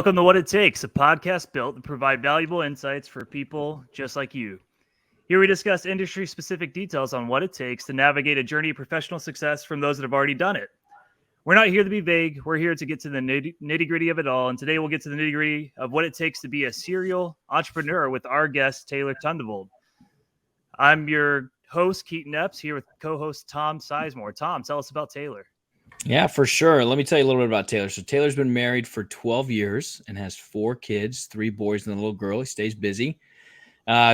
Welcome to What It Takes, a podcast built to provide valuable insights for people just like you. Here we discuss industry-specific details on what it takes to navigate a journey of professional success from those that have already done it. We're not here to be vague. We're here to get to the nitty-gritty of it all, and today we'll get to the nitty-gritty of what it takes to be a serial entrepreneur with our guest, Taylor Tundevold. I'm your host, Keaton Epps, here with co-host Tom Sizemore. Tom, tell us about Taylor. Yeah, for sure. Let me tell you a little bit about Taylor. So Taylor's been married for 12 years and has 4 kids, 3 boys and a little girl. He stays busy.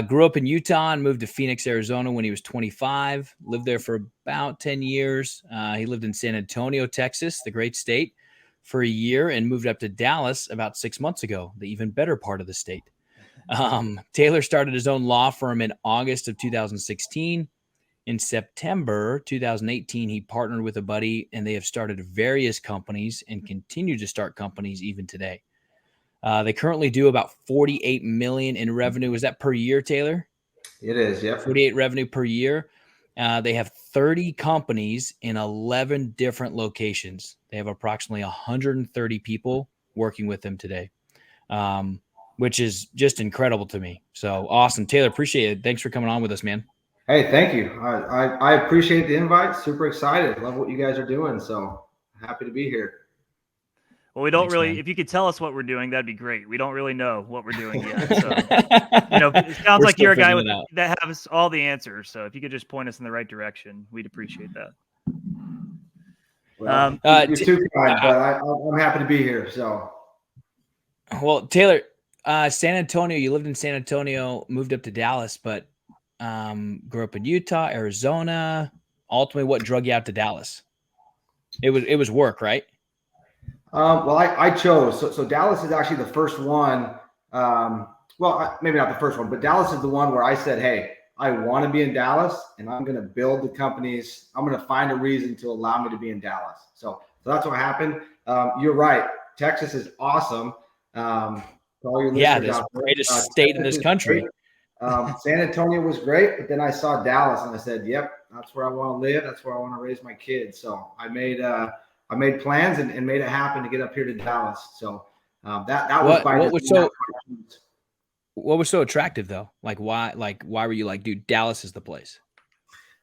Grew up in Utah and moved to Phoenix, Arizona when he was 25. Lived there for about 10 years. He lived in San Antonio, Texas, the great state, for a year and moved up to Dallas about 6 months ago, the even better part of the state. Taylor started his own law firm in August of 2016. In September 2018, he partnered with a buddy, and they have started various companies and continue to start companies even today. They currently do about $48 million in revenue. Is that per year, Taylor? It is, yeah. 48 revenue per year. They have 30 companies in 11 different locations. They have approximately 130 people working with them today, which is just incredible to me. So awesome. Taylor, appreciate it. Thanks for coming on with us, man. Hey, thank you. I appreciate the invite. Super excited. Love what you guys are doing. So happy to be here. Well, we don't man. If you could tell us what we're doing, that'd be great. We don't really know what we're doing yet. So, it sounds like you're a guy that has all the answers. So if you could just point us in the right direction, we'd appreciate that. Well, you're too kind, but I'm happy to be here. So, well, Taylor, San Antonio, you lived in San Antonio, moved up to Dallas, but grew up in Utah, Arizona. Ultimately, what drug you out to Dallas? It was work, right? Well, I chose. So Dallas is actually the first one. Well, maybe not the first one, but Dallas is the one where I said, hey, I want to be in Dallas, and I'm going to build the companies. I'm going to find a reason to allow me to be in Dallas. So that's what happened. You're right. Texas is awesome. All your this greatest state in this country. San Antonio was great, but then I saw Dallas and I said, yep, that's where I want to live. That's where I want to raise my kids. So I made plans and made it happen to get up here to Dallas. So that was what was so attractive though? Why were you like, dude, Dallas is the place?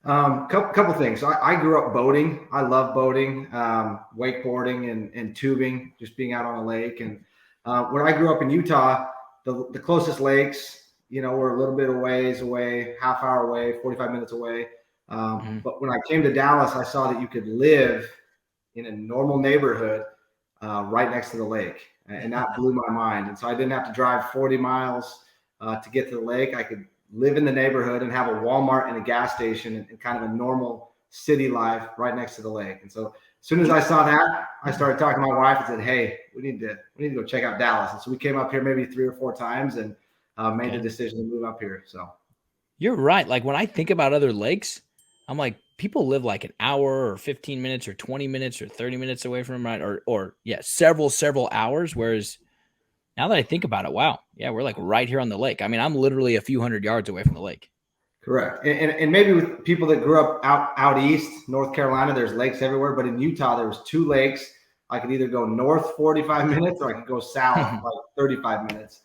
Couple things. So I grew up boating. I love boating, wakeboarding and tubing, just being out on a lake. And when I grew up in Utah, the closest lakes, we're a little bit away, half hour away, 45 minutes away. But when I came to Dallas, I saw that you could live in a normal neighborhood right next to the lake. And that blew my mind. And so I didn't have to drive 40 miles to get to the lake. I could live in the neighborhood and have a Walmart and a gas station and kind of a normal city life right next to the lake. And so as soon as I saw that, I started talking to my wife and said, hey, we need to go check out Dallas. And so we came up here maybe 3 or 4 times and made the decision to move up here. So you're right. Like when I think about other lakes, I'm like, people live like an hour or 15 minutes or 20 minutes or 30 minutes away from them, right? Or several hours. Whereas now that I think about it, wow. Yeah, we're like right here on the lake. I mean, I'm literally a few hundred yards away from the lake. Correct. And maybe with people that grew up out east, North Carolina, there's lakes everywhere. But in Utah, there was 2 lakes. I could either go north 45 minutes or I could go south like 35 minutes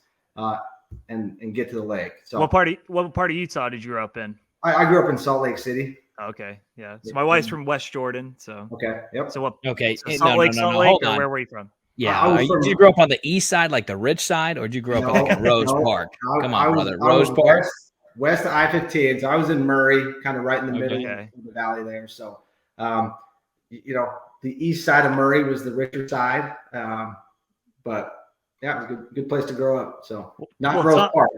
and get to the lake. So what part of Utah did you grow up in? I grew up in Salt Lake City. Okay, yeah. So my wife's from West Jordan. So okay, yep. So what? Okay, so Salt Lake, or where were you from? Yeah, did you grow up on the east side, like the rich side, or did you grow up like at Rose Park? Come on, brother, Rose Park. West of I-15. So I was in Murray, kind of right in the middle of the valley there. So, the east side of Murray was the richer side, but yeah, it was a good place to grow up. So not Rose Park.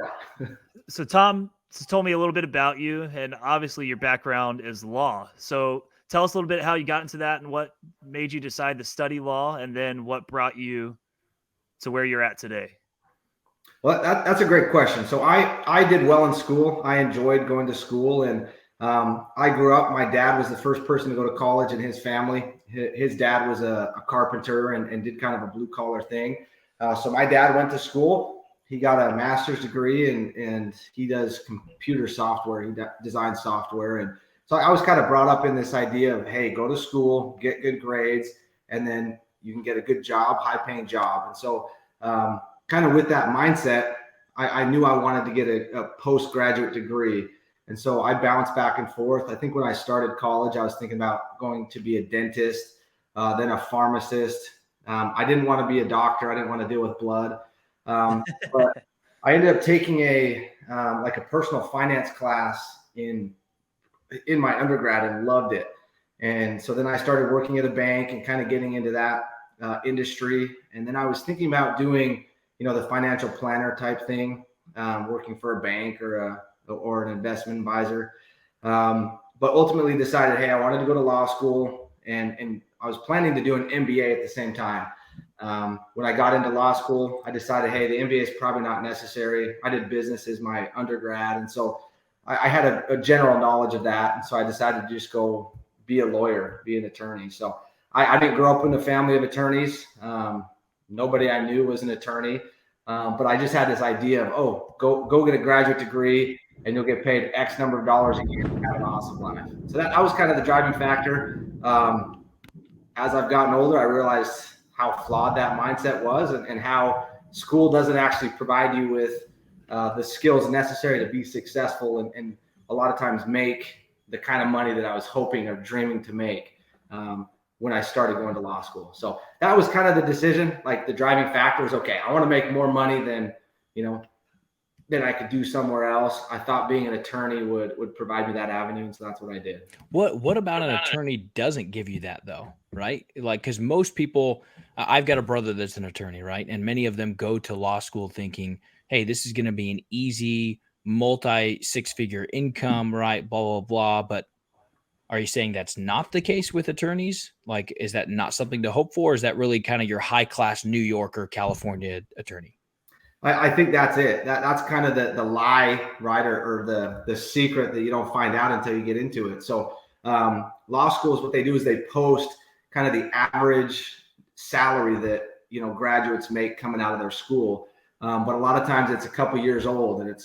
So Tom told me a little bit about you, and obviously your background is law. So tell us a little bit how you got into that and what made you decide to study law, and then what brought you to where you're at today. Well, that's a great question. So I did well in school. I enjoyed going to school, and I grew up. My dad was the first person to go to college in his family. His dad was a carpenter and did kind of a blue collar thing. So my dad went to school. He got a master's degree and he does computer software. He designs software. And so I was kind of brought up in this idea of, hey, go to school, get good grades, and then you can get a good job, high paying job. And so kind of with that mindset, I knew I wanted to get a postgraduate degree. And so I bounced back and forth. I think when I started college, I was thinking about going to be a dentist, then a pharmacist. I didn't want to be a doctor. I didn't want to deal with blood. But I ended up taking a personal finance class in my undergrad and loved it. And so then I started working at a bank and kind of getting into that industry. And then I was thinking about doing, the financial planner type thing, working for a bank or an investment advisor. But ultimately decided, hey, I wanted to go to law school, and I was planning to do an MBA at the same time. When I got into law school, I decided, hey, the MBA is probably not necessary. I did business as my undergrad. And so I had a general knowledge of that. And so I decided to just go be a lawyer, be an attorney. So I didn't grow up in a family of attorneys. Nobody I knew was an attorney. But I just had this idea of, go get a graduate degree and you'll get paid X number of dollars a year and have an awesome life. So that was kind of the driving factor. As I've gotten older, I realized how flawed that mindset was and how school doesn't actually provide you with the skills necessary to be successful and a lot of times make the kind of money that I was hoping or dreaming to make when I started going to law school. So that was kind of the decision. Like the driving factor was, okay, I want to make more money than I could do somewhere else. I thought being an attorney would provide me that avenue. And so that's what I did. What about an attorney doesn't give you that though, right? Like, because most people, I've got a brother that's an attorney, right? And many of them go to law school thinking, hey, this is going to be an easy multi-six-figure income, right? Blah, blah, blah. But are you saying that's not the case with attorneys? Like, is that not something to hope for? Or is that really kind of your high-class New York or California attorney? I think that's it. That's kind of the lie, right? Or the secret that you don't find out until you get into it. So law schools, what they do is they post kind of the average salary that, graduates make coming out of their school. But a lot of times it's a couple years old and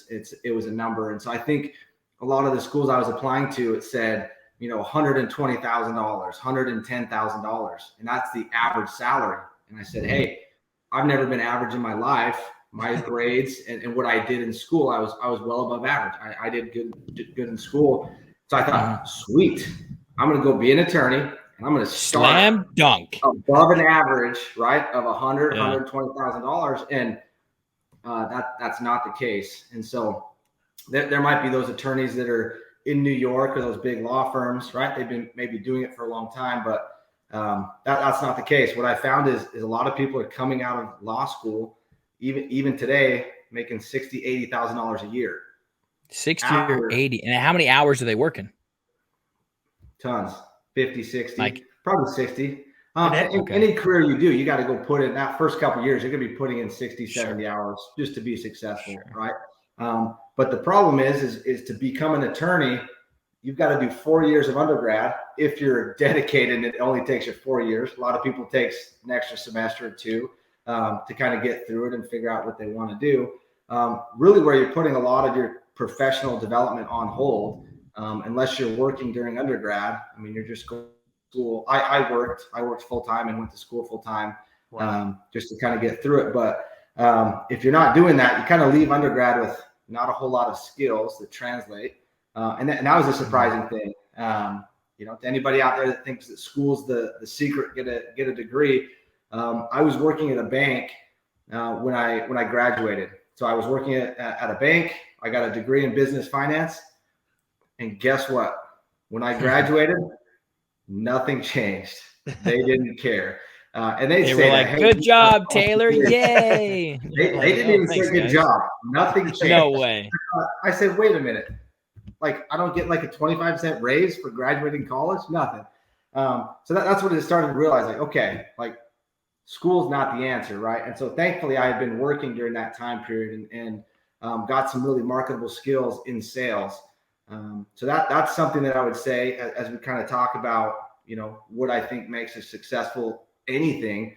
it was a number. And so I think a lot of the schools I was applying to, it said, $120,000, $110,000. And that's the average salary. And I said, hey, I've never been average in my life. My grades and what I did in school, I was well above average. I did good in school. So I thought, sweet, I'm going to go be an attorney and I'm going to start slam dunk above an average, right, of $120,000. And that's not the case. And so there might be those attorneys that are in New York or those big law firms, right? They've been maybe doing it for a long time, but that's not the case. What I found is a lot of people are coming out of law school, even today, making $60,000, $80,000 a year. 60 or 80. And how many hours are they working? Tons, 50, 60, – probably 60. Any career you do, you got to go put in that first couple of years, you're going to be putting in 60, 70 hours just to be successful, right? But the problem is to become an attorney, you've got to do 4 years of undergrad. If you're dedicated and it only takes you 4 years, a lot of people takes an extra semester or two to kind of get through it and figure out what they want to do. Really where you're putting a lot of your professional development on hold, unless you're working during undergrad. I mean, you're just going to school. I worked full-time and went to school full-time. Wow. Just to kind of get through it. But if you're not doing that, you kind of leave undergrad with not a whole lot of skills that translate. And that was a surprising thing. To anybody out there that thinks that school's the secret, get a degree. I was working at a bank when I graduated. So I was working at a bank. I got a degree in business finance. And guess what? When I graduated, nothing changed. They didn't care. And they were like, hey, good job, Taylor. Yay. They didn't even say good job. Nothing changed. No way. I said, wait a minute. Like, I don't get like a 25% raise for graduating college? Nothing. So that's what it started to realize, like, okay, like school's not the answer, right? And so thankfully I had been working during that time period and got some really marketable skills in sales. So that's something that I would say as we kind of talk about, what I think makes a successful anything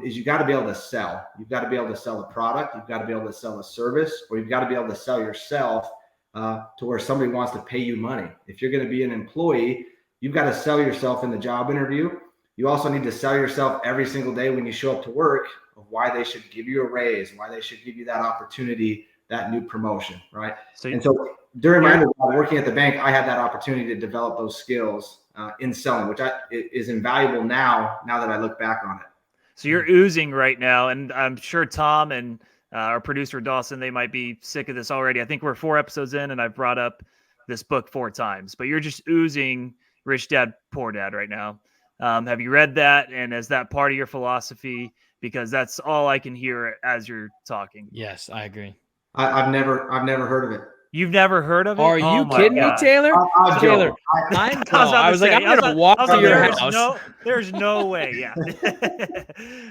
is you got to be able to sell. You've got to be able to sell a product. You've got to be able to sell a service, or you've got to be able to sell yourself to where somebody wants to pay you money. If you're going to be an employee, you've got to sell yourself in the job interview. You also need to sell yourself every single day when you show up to work of why they should give you a raise, why they should give you that opportunity, that new promotion, right? And so during my undergrad working at the bank, I had that opportunity to develop those skills in selling, which is invaluable now that I look back on it. So you're oozing right now, and I'm sure Tom and our producer Dawson, they might be sick of this already. I think we're 4 episodes in, and I've brought up this book 4 times, but you're just oozing Rich Dad, Poor Dad right now. Have you read that? And is that part of your philosophy? Because that's all I can hear as you're talking. Yes, I agree. I've never heard of it. You've never heard of it? Are you kidding me, Taylor? Taylor, I was like, I'm going to walk to your house. There's no way. Yeah.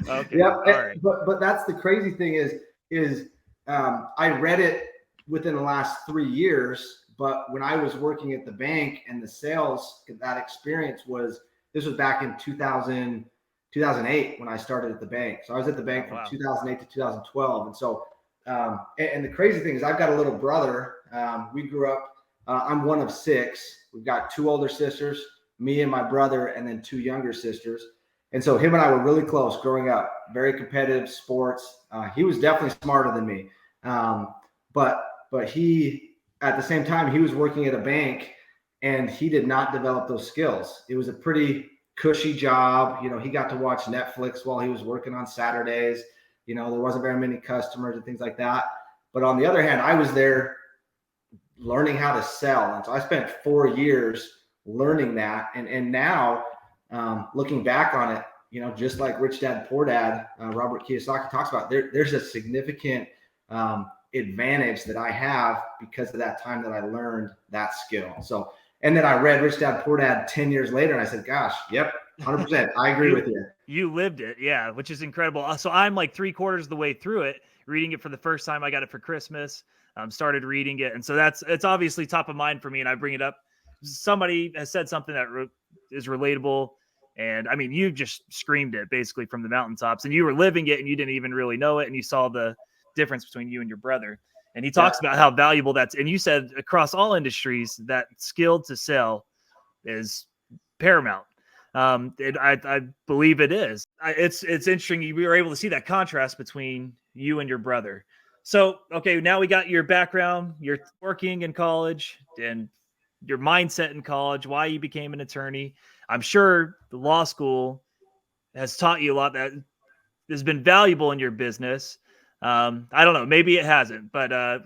Okay. Yep. All right. But that's the crazy thing is I read it within the last 3 years, but when I was working at the bank and the sales, that experience this was back in 2008 when I started at the bank. So I was at the bank from 2008 to 2012. And so, and the crazy thing is I've got a little brother. We grew up, I'm one of 6. We've got 2 older sisters, me and my brother, and then 2 younger sisters. And so him and I were really close growing up, very competitive sports. He was definitely smarter than me. But he, at the same time, he was working at a bank and he did not develop those skills. It was a pretty cushy job. He got to watch Netflix while he was working on Saturdays. There wasn't very many customers and things like that. But on the other hand, I was there learning how to sell. And so I spent 4 years learning that. And now looking back on it, just like Rich Dad, Poor Dad, Robert Kiyosaki talks about, there's a significant advantage that I have because of that time that I learned that skill. So, and then I read Rich Dad, Poor Dad 10 years later, and I said, gosh, yep, 100%. I agree with you. You lived it. Yeah, which is incredible. So I'm like 3/4 of the way through it, reading it for the first time. I got it for Christmas, started reading it. And so it's obviously top of mind for me. And I bring it up. Somebody has said something that is relatable. And I mean, you just screamed it basically from the mountaintops, and you were living it and you didn't even really know it. And you saw the difference between you and your brother. And he talks about how valuable that's, and you said across all industries that skill to sell is paramount. And I believe it is. It's interesting. You were able to see that contrast between you and your brother. So, okay, now we got your background, you're working in college and your mindset in college, why you became an attorney. I'm sure the law school has taught you a lot that has been valuable in your business. I don't know, maybe it hasn't, but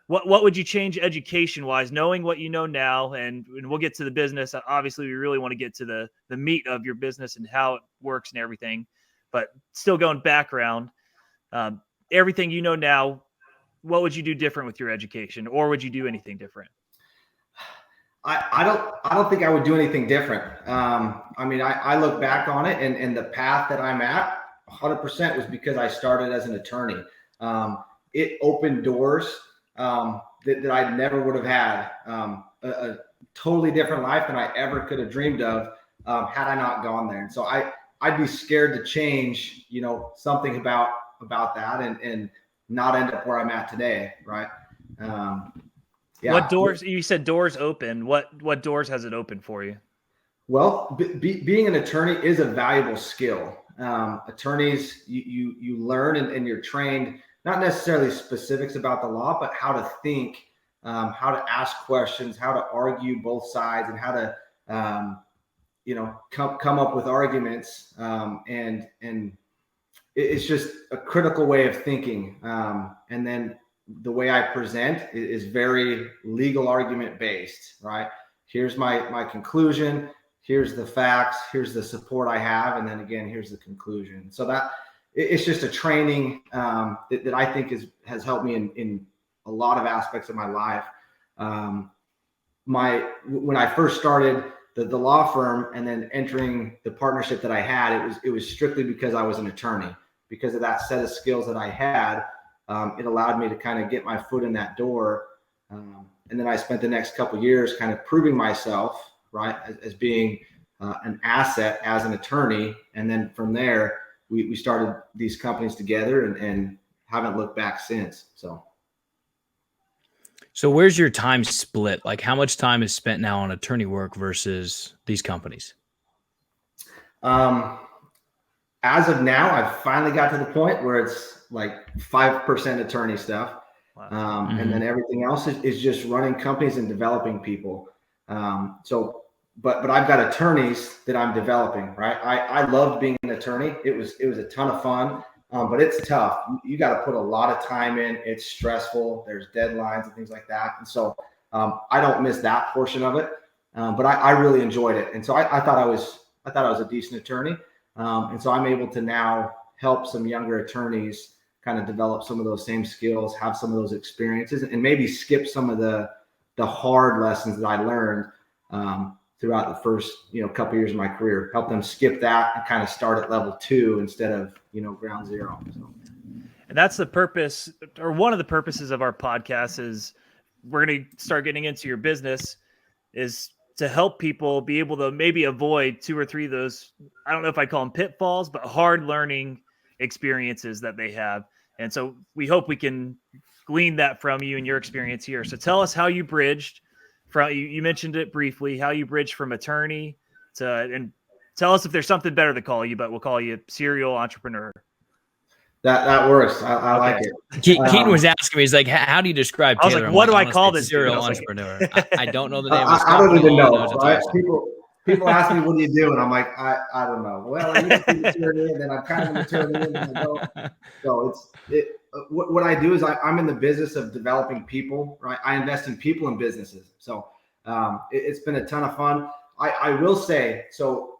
what would you change education wise, knowing what you know now? And we'll get to the business. Obviously, we really want to get to the meat of your business and how it works and everything, but still going background, everything you know now, what would you do different with your education, or would you do anything different? I don't think I would do anything different. I mean, I look back on it and the path that I'm at 100% was because I started as an attorney. It opened doors that I never would have had, a totally different life than I ever could have dreamed of had I not gone there. And so I'd be scared to change, something about that and not end up where I'm at today. Right. Yeah. What doors, you said doors open, what doors has it opened for you? Well, being an attorney is a valuable skill. Attorneys, you learn and you're trained, not necessarily specifics about the law, but how to think, how to ask questions, how to argue both sides, and how to, come up with arguments. And it's just a critical way of thinking. And then the way I present is very legal argument based, right? Here's my conclusion. Here's the facts. Here's the support I have. And then again, here's the conclusion. So that it's just a training that I think has helped me in a lot of aspects of my life. When I first started the law firm and then entering the partnership that I had, it was strictly because I was an attorney. Because of that set of skills that I had, it allowed me to kind of get my foot in that door. And then I spent the next couple of years kind of proving myself, right, as being an asset as an attorney. And then from there, we started these companies together and haven't looked back since. So where's your time split? Like how much time is spent now on attorney work versus these companies? as of now, I've finally got to the point where it's like 5% attorney stuff. Wow. And then everything else is just running companies and developing people. But I've got attorneys that I'm developing, right? I loved being an attorney. It was a ton of fun, but it's tough. You got to put a lot of time in. It's stressful. There's deadlines and things like that. And so I don't miss that portion of it. But I really enjoyed it. And so I thought I was a decent attorney. And so I'm able to now help some younger attorneys kind of develop some of those same skills, have some of those experiences, and maybe skip some of the hard lessons that I learned throughout the first, couple years of my career, help them skip that and kind of start at level 2 instead of, ground zero. So. And that's the purpose, or one of the purposes of our podcast is we're going to start getting into your business is to help people be able to maybe avoid 2 or 3 of those, I don't know if I call them pitfalls, but hard learning experiences that they have. And so we hope we can glean that from you and your experience here. So tell us how you bridged from, you mentioned it briefly, how you bridged from attorney to, and tell us if there's something better to call you, but we'll call you serial entrepreneur. That works. I like it. Keaton was asking me, he's like, how do you describe Taylor? I was like, what do I call this serial dude? entrepreneur? I don't know the name of his I don't company. even know. Right? People ask me, what do you do? And I'm like, I don't know. Well, I used to be an attorney, and then I'm kind of an attorney, and then I don't. So what I do is I'm in the business of developing people, right? I invest in people and businesses. So it's been a ton of fun. I will say, so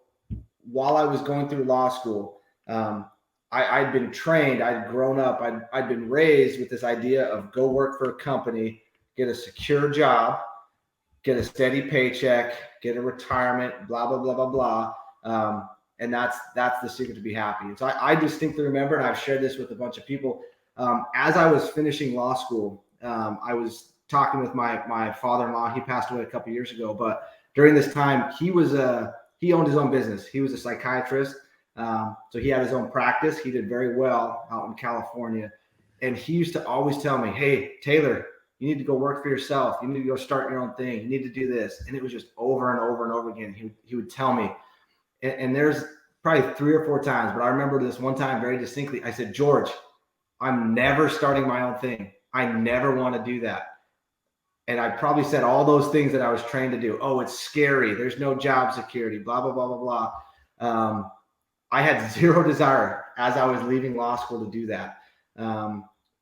while I was going through law school, I'd been trained, I'd grown up, I'd been raised with this idea of go work for a company, get a secure job, get a steady paycheck, get a retirement, blah, blah, blah, blah, blah. And that's the secret to be happy. And so I distinctly remember, and I've shared this with a bunch of people, as I was finishing law school, I was talking with my father-in-law. He passed away a couple of years ago, but during this time, he owned his own business. He was a psychiatrist. So he had his own practice. He did very well out in California. And he used to always tell me, hey, Taylor, you need to go work for yourself. You need to go start your own thing. You need to do this. And it was just over and over and over again. He would tell me. And there's probably 3 or 4 times, but I remember this one time very distinctly. I said, George, I'm never starting my own thing. I never want to do that. And I probably said all those things that I was trained to do. Oh, it's scary. There's no job security, blah, blah, blah, blah, blah. I had zero desire as I was leaving law school to do that.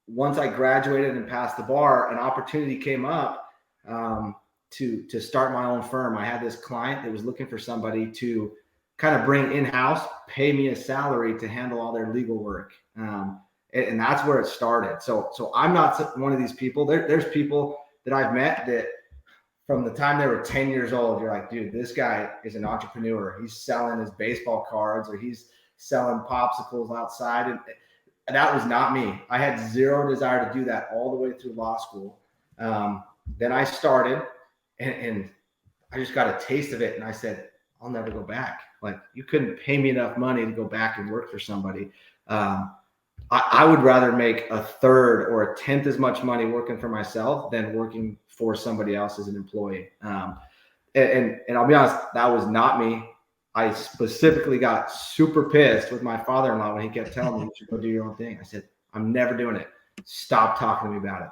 Once I graduated and passed the bar, an opportunity came up to start my own firm. I had this client that was looking for somebody to kind of bring in-house, pay me a salary to handle all their legal work. And that's where it started. So I'm not one of these people. There's people that I've met that from the time they were 10 years old, you're like, dude, this guy is an entrepreneur. He's selling his baseball cards or he's selling popsicles outside. And that was not me. I had zero desire to do that all the way through law school. Then I started and I just got a taste of it. And I said, I'll never go back. Like, you couldn't pay me enough money to go back and work for somebody. I would rather make 1/3 or 1/10 as much money working for myself than working for somebody else as an employee. And I'll be honest, that was not me. I specifically got super pissed with my father-in-law when he kept telling me you should go do your own thing. I said, I'm never doing it. Stop talking to me about it.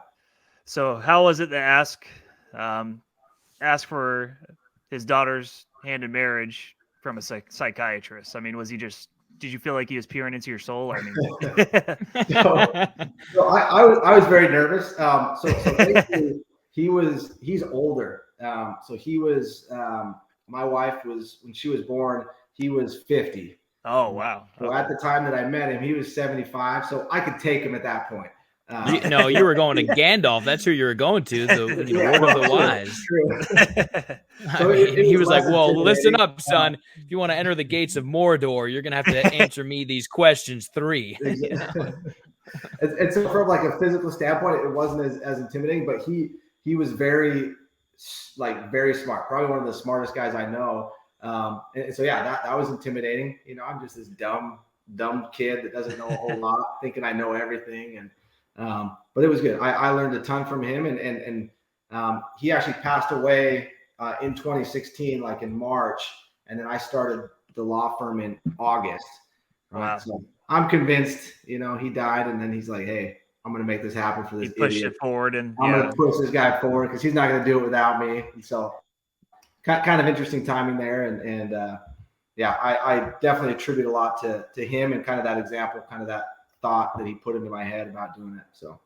So how was it to ask for his daughter's hand in marriage from a psychiatrist? I mean, did you feel like he was peering into your soul? I mean, so I was very nervous. So basically he's older. So he was, my wife was, when she was born, he was 50. Oh, wow. So at the time that I met him, he was 75. So I could take him at that point. No, you were going to Gandalf. That's who you were going to. The Lord of the Wise. True. So he was like, well, listen up, son. If you want to enter the gates of Mordor, you're going to have to answer me these questions 3. And so from like a physical standpoint, it wasn't as intimidating, but he was very smart, probably one of the smartest guys I know. And so, yeah, that was intimidating. I'm just this dumb kid that doesn't know a whole lot, thinking I know everything. And, but it was good. I learned a ton from him and he actually passed away in 2016, like in March. And then I started the law firm in August. Right. Wow. So I'm convinced, he died, and then he's like, hey, I'm going to make this happen for this He pushed idiot. it forward, and I'm going to push this guy forward because he's not going to do it without me. And so kind of interesting timing there. And I definitely attribute a lot to him and kind of that example, kind of that thought that he put into my head about doing it. So.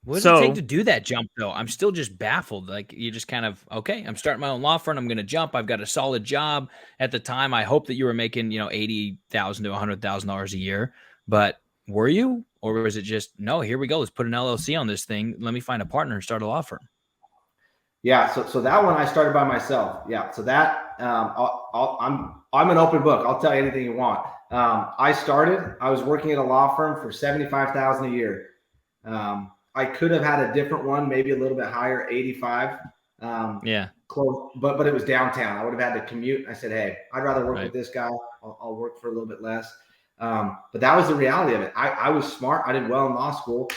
What does it take to do that jump, though? I'm still just baffled. Like, you just kind of, okay, I'm starting my own law firm. I'm going to jump. I've got a solid job. At the time, I hope that you were making, $80,000 to $100,000 a year. But were you? Or was it just, no, here we go. Let's put an LLC on this thing. Let me find a partner and start a law firm. Yeah. So that one I started by myself. Yeah. So that I'm an open book. I'll tell you anything you want. I was working at a law firm for $75,000 a year. I could have had a different one, maybe a little bit higher, 85. Close, but it was downtown. I would have had to commute. I said, hey, I'd rather work with this guy. I'll work for a little bit less. But that was the reality of it. I was smart. I did well in law school.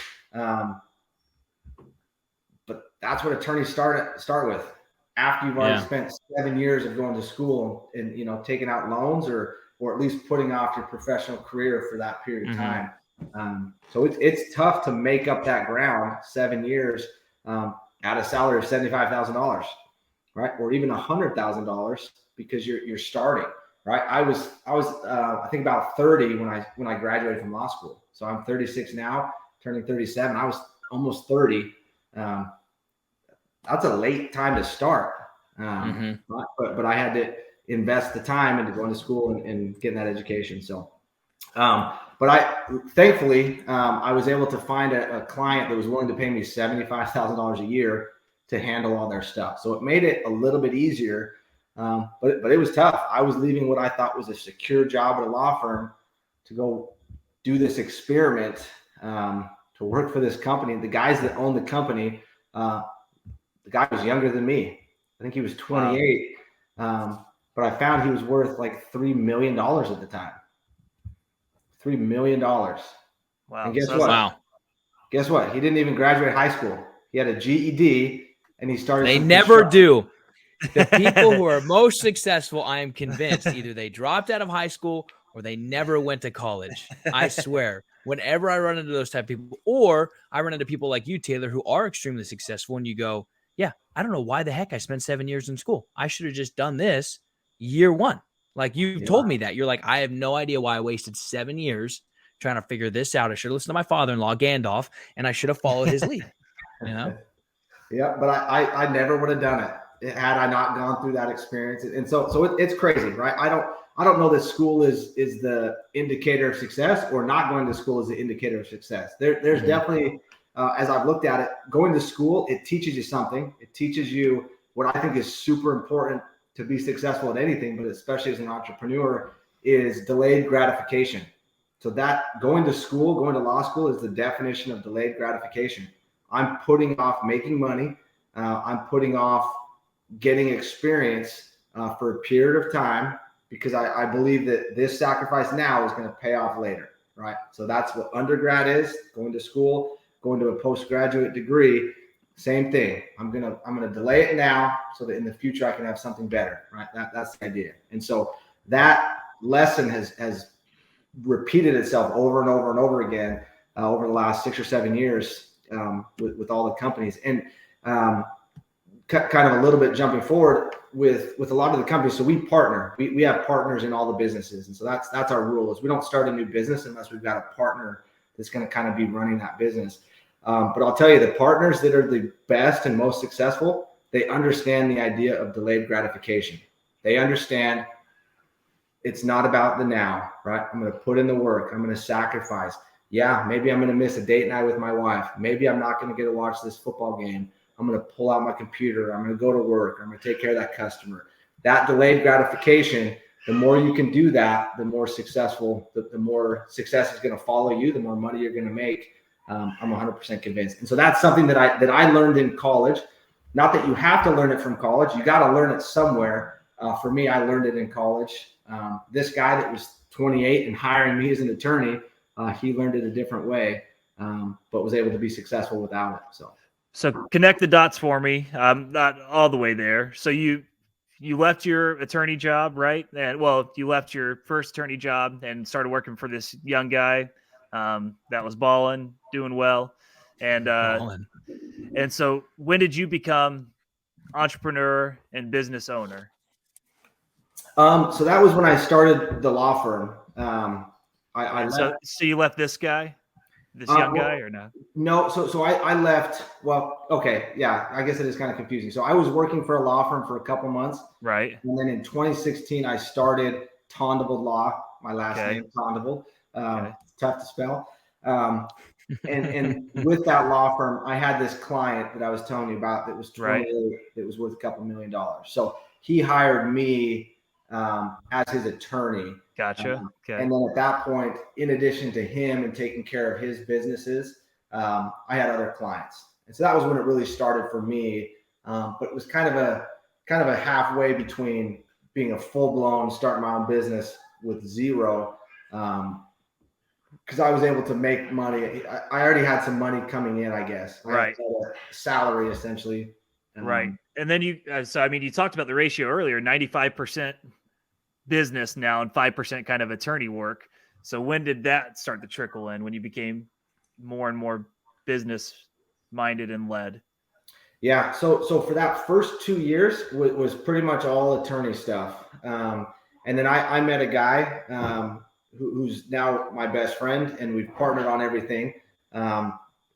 But that's what attorneys start with. After you've already spent 7 years of going to school and taking out loans or at least putting off your professional career for that period of time. So it's tough to make up that ground 7 years at a salary of $75,000, right? Or even $100,000 because you're starting, right? I was I think about 30 when I graduated from law school. So I'm 36 now, turning 37. I was almost 30. That's a late time to start. But I had to invest the time into going to school and getting that education. So. But thankfully, I was able to find a client that was willing to pay me $75,000 a year to handle all their stuff. So it made it a little bit easier. But it was tough. I was leaving what I thought was a secure job at a law firm to go do this experiment, to work for this company. The guys that owned the company, the guy was younger than me. I think he was 28. Wow. But I found he was worth like $3 million at the time. $3 million. Wow. And guess what? Wow. Guess what? He didn't even graduate high school. He had a GED and he started. They never do. The people who are most successful, I am convinced, either they dropped out of high school or they never went to college. I swear. Whenever I run into those type of people, or I run into people like you, Taylor, who are extremely successful, and you go, yeah, I don't know why the heck I spent 7 years in school. I should have just done this year one. Like you've told me that. You're like, I have no idea why I wasted 7 years trying to figure this out. I should have listened to my father-in-law, Gandalf, and I should have followed his lead. Yeah, but I never would have done it had I not gone through that experience. And so it's crazy, right? I don't know that school is the indicator of success, or not going to school is the indicator of success. There's definitely, as I've looked at it, going to school, it teaches you something. It teaches you what I think is super important to be successful at anything, but especially as an entrepreneur, is delayed gratification. So that going to school, going to law school, is the definition of delayed gratification. I'm putting off making money. I'm putting off getting experience for a period of time because I believe that this sacrifice now is going to pay off later, right? So that's what undergrad is, going to school, going to a postgraduate degree. Same thing. I'm gonna delay it now so that in the future I can have something better, right? That's the idea. And so that lesson has repeated itself over and over and over again over the last 6 or 7 years with all the companies. And kind of a little bit jumping forward with a lot of the companies. So we partner. We have partners in all the businesses, and so that's our rule is we don't start a new business unless we've got a partner that's going to kind of be running that business. But I'll tell you, the partners that are the best and most successful, they understand the idea of delayed gratification. They understand it's not about the now, right? I'm going to put in the work. I'm going to sacrifice. Yeah, maybe I'm going to miss a date night with my wife. Maybe I'm not going to get to watch this football game. I'm going to pull out my computer. I'm going to go to work. I'm going to take care of that customer. That delayed gratification, the more you can do that, the more successful, the more success is going to follow you, the more money you're going to make. I'm 100% convinced. And so that's something that I learned in college. Not that you have to learn it from college. You got to learn it somewhere. For me, I learned it in college. This guy that was 28 and hiring me as an attorney, he learned it a different way, but was able to be successful without it. So connect the dots for me. Not all the way there. So you you left your attorney job, right? And well, you left your first attorney job and started working for this young guy that was balling, doing well. Ballin'. And so when did you become entrepreneur and business owner? So that was when I started the law firm. I left. So you left this guy, this young guy, or not? No, so I left. Well, okay, yeah, I guess it is kind of confusing. So I was working for a law firm for a couple months, right? And then in 2016, I started Tondable Law. My last name, Tondable. Tough to spell. And with that law firm, I had this client that I was telling you about that was 28, that was worth a couple $1 million. So he hired me as his attorney. Gotcha. And then at that point, in addition to him and taking care of his businesses, I had other clients. And so that was when it really started for me. But it was kind of a halfway between being a full-blown starting my own business with zero. Because I was able to make money. I already had some money coming in, I guess. Right. Salary essentially. Right. And then you talked about the ratio earlier, 95% business now and 5% kind of attorney work. So when did that start to trickle in, when you became more and more business minded and led? Yeah. So for that first 2 years was pretty much all attorney stuff. And then I met a guy who's now my best friend, and we've partnered on everything.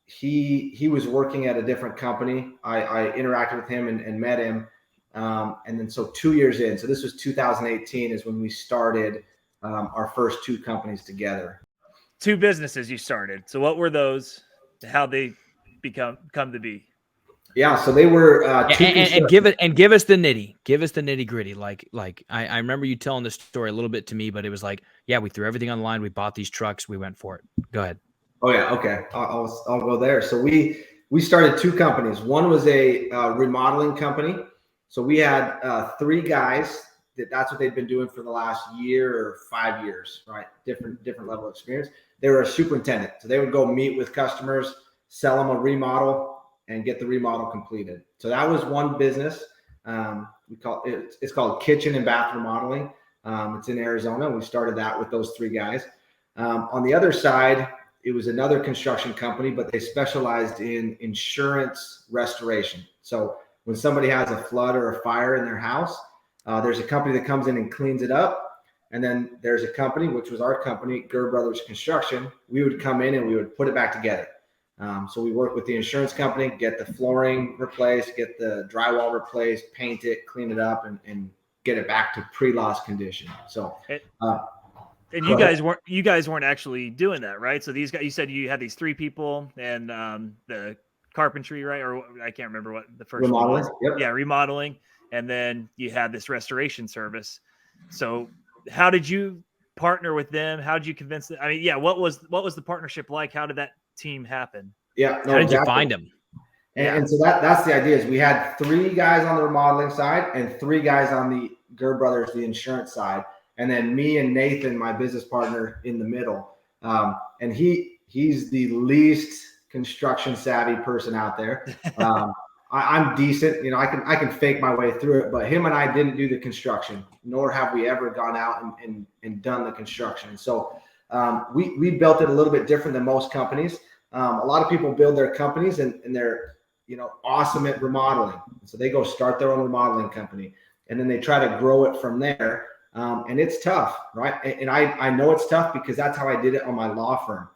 He was working at a different company. I interacted with him and met him. And then so 2 years in, so this was 2018 is when we started our first two companies together. Two businesses you started. So what were those? How they come to be? Yeah, so they were and give us the nitty. Give us the nitty gritty. Like I remember you telling this story a little bit to me, but it was like, yeah, we threw everything on the line. We bought these trucks. We went for it. Go ahead. Oh yeah, okay. I'll go there. So we started two companies. One was a remodeling company. So we had 3 guys that's what they'd been doing for the last year or 5 years, right? Different level of experience. They were a superintendent, so they would go meet with customers, sell them a remodel, and get the remodel completed. So that was one business. It's called Kitchen and Bath Remodeling. It's in Arizona. We started that with those 3 guys. On the other side, it was another construction company, but they specialized in insurance restoration. So when somebody has a flood or a fire in their house, there's a company that comes in and cleans it up. And then there's a company, which was our company, Ger Brothers Construction. We would come in and we would put it back together. So we work with the insurance company, get the flooring replaced, get the drywall replaced, paint it, clean it up, and get it back to pre-loss condition. So, and you guys weren't actually doing that, right? So these guys, you said you had these 3 people and the carpentry, right? Or I can't remember what the first remodeling. one was. Yep. Yeah, remodeling, and then you had this restoration service. So how did you partner with them? How did you convince them? I mean, yeah, what was the partnership like? How did that team happen? Yeah. How did you find them? And so that's the idea is we had 3 guys on the remodeling side and 3 guys on the Ger Brothers, the insurance side. And then me and Nathan, my business partner, in the middle. And he's the least construction savvy person out there. I'm decent, I can fake my way through it, but him and I didn't do the construction, nor have we ever gone out and done the construction. So we built it a little bit different than most companies. A lot of people build their companies and they're, awesome at remodeling. So they go start their own remodeling company and then they try to grow it from there. And it's tough, right? And I know it's tough because that's how I did it on my law firm.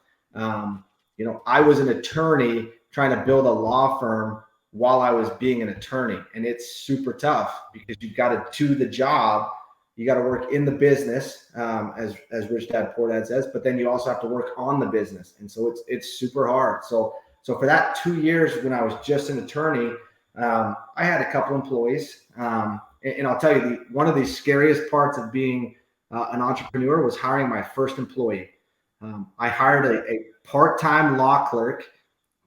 I was an attorney trying to build a law firm while I was being an attorney. And it's super tough because you've got to do the job. You got to work in the business, as Rich Dad Poor Dad says, but then you also have to work on the business. And so it's super hard. So for that 2 years when I was just an attorney, I had a couple employees. And I'll tell you, one of the scariest parts of being an entrepreneur was hiring my first employee. I hired a part-time law clerk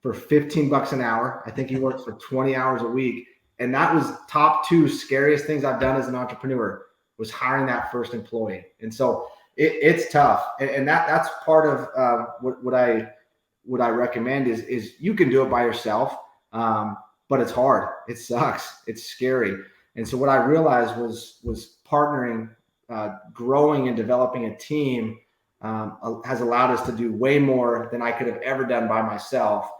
for $15 an hour. I think he worked for 20 hours a week. And that was top 2 scariest things I've done as an entrepreneur, was hiring that first employee. And so it's tough. And that's part of what I recommend is you can do it by yourself, but it's hard. It sucks. It's scary. And so what I realized was partnering, growing and developing a team has allowed us to do way more than I could have ever done by myself.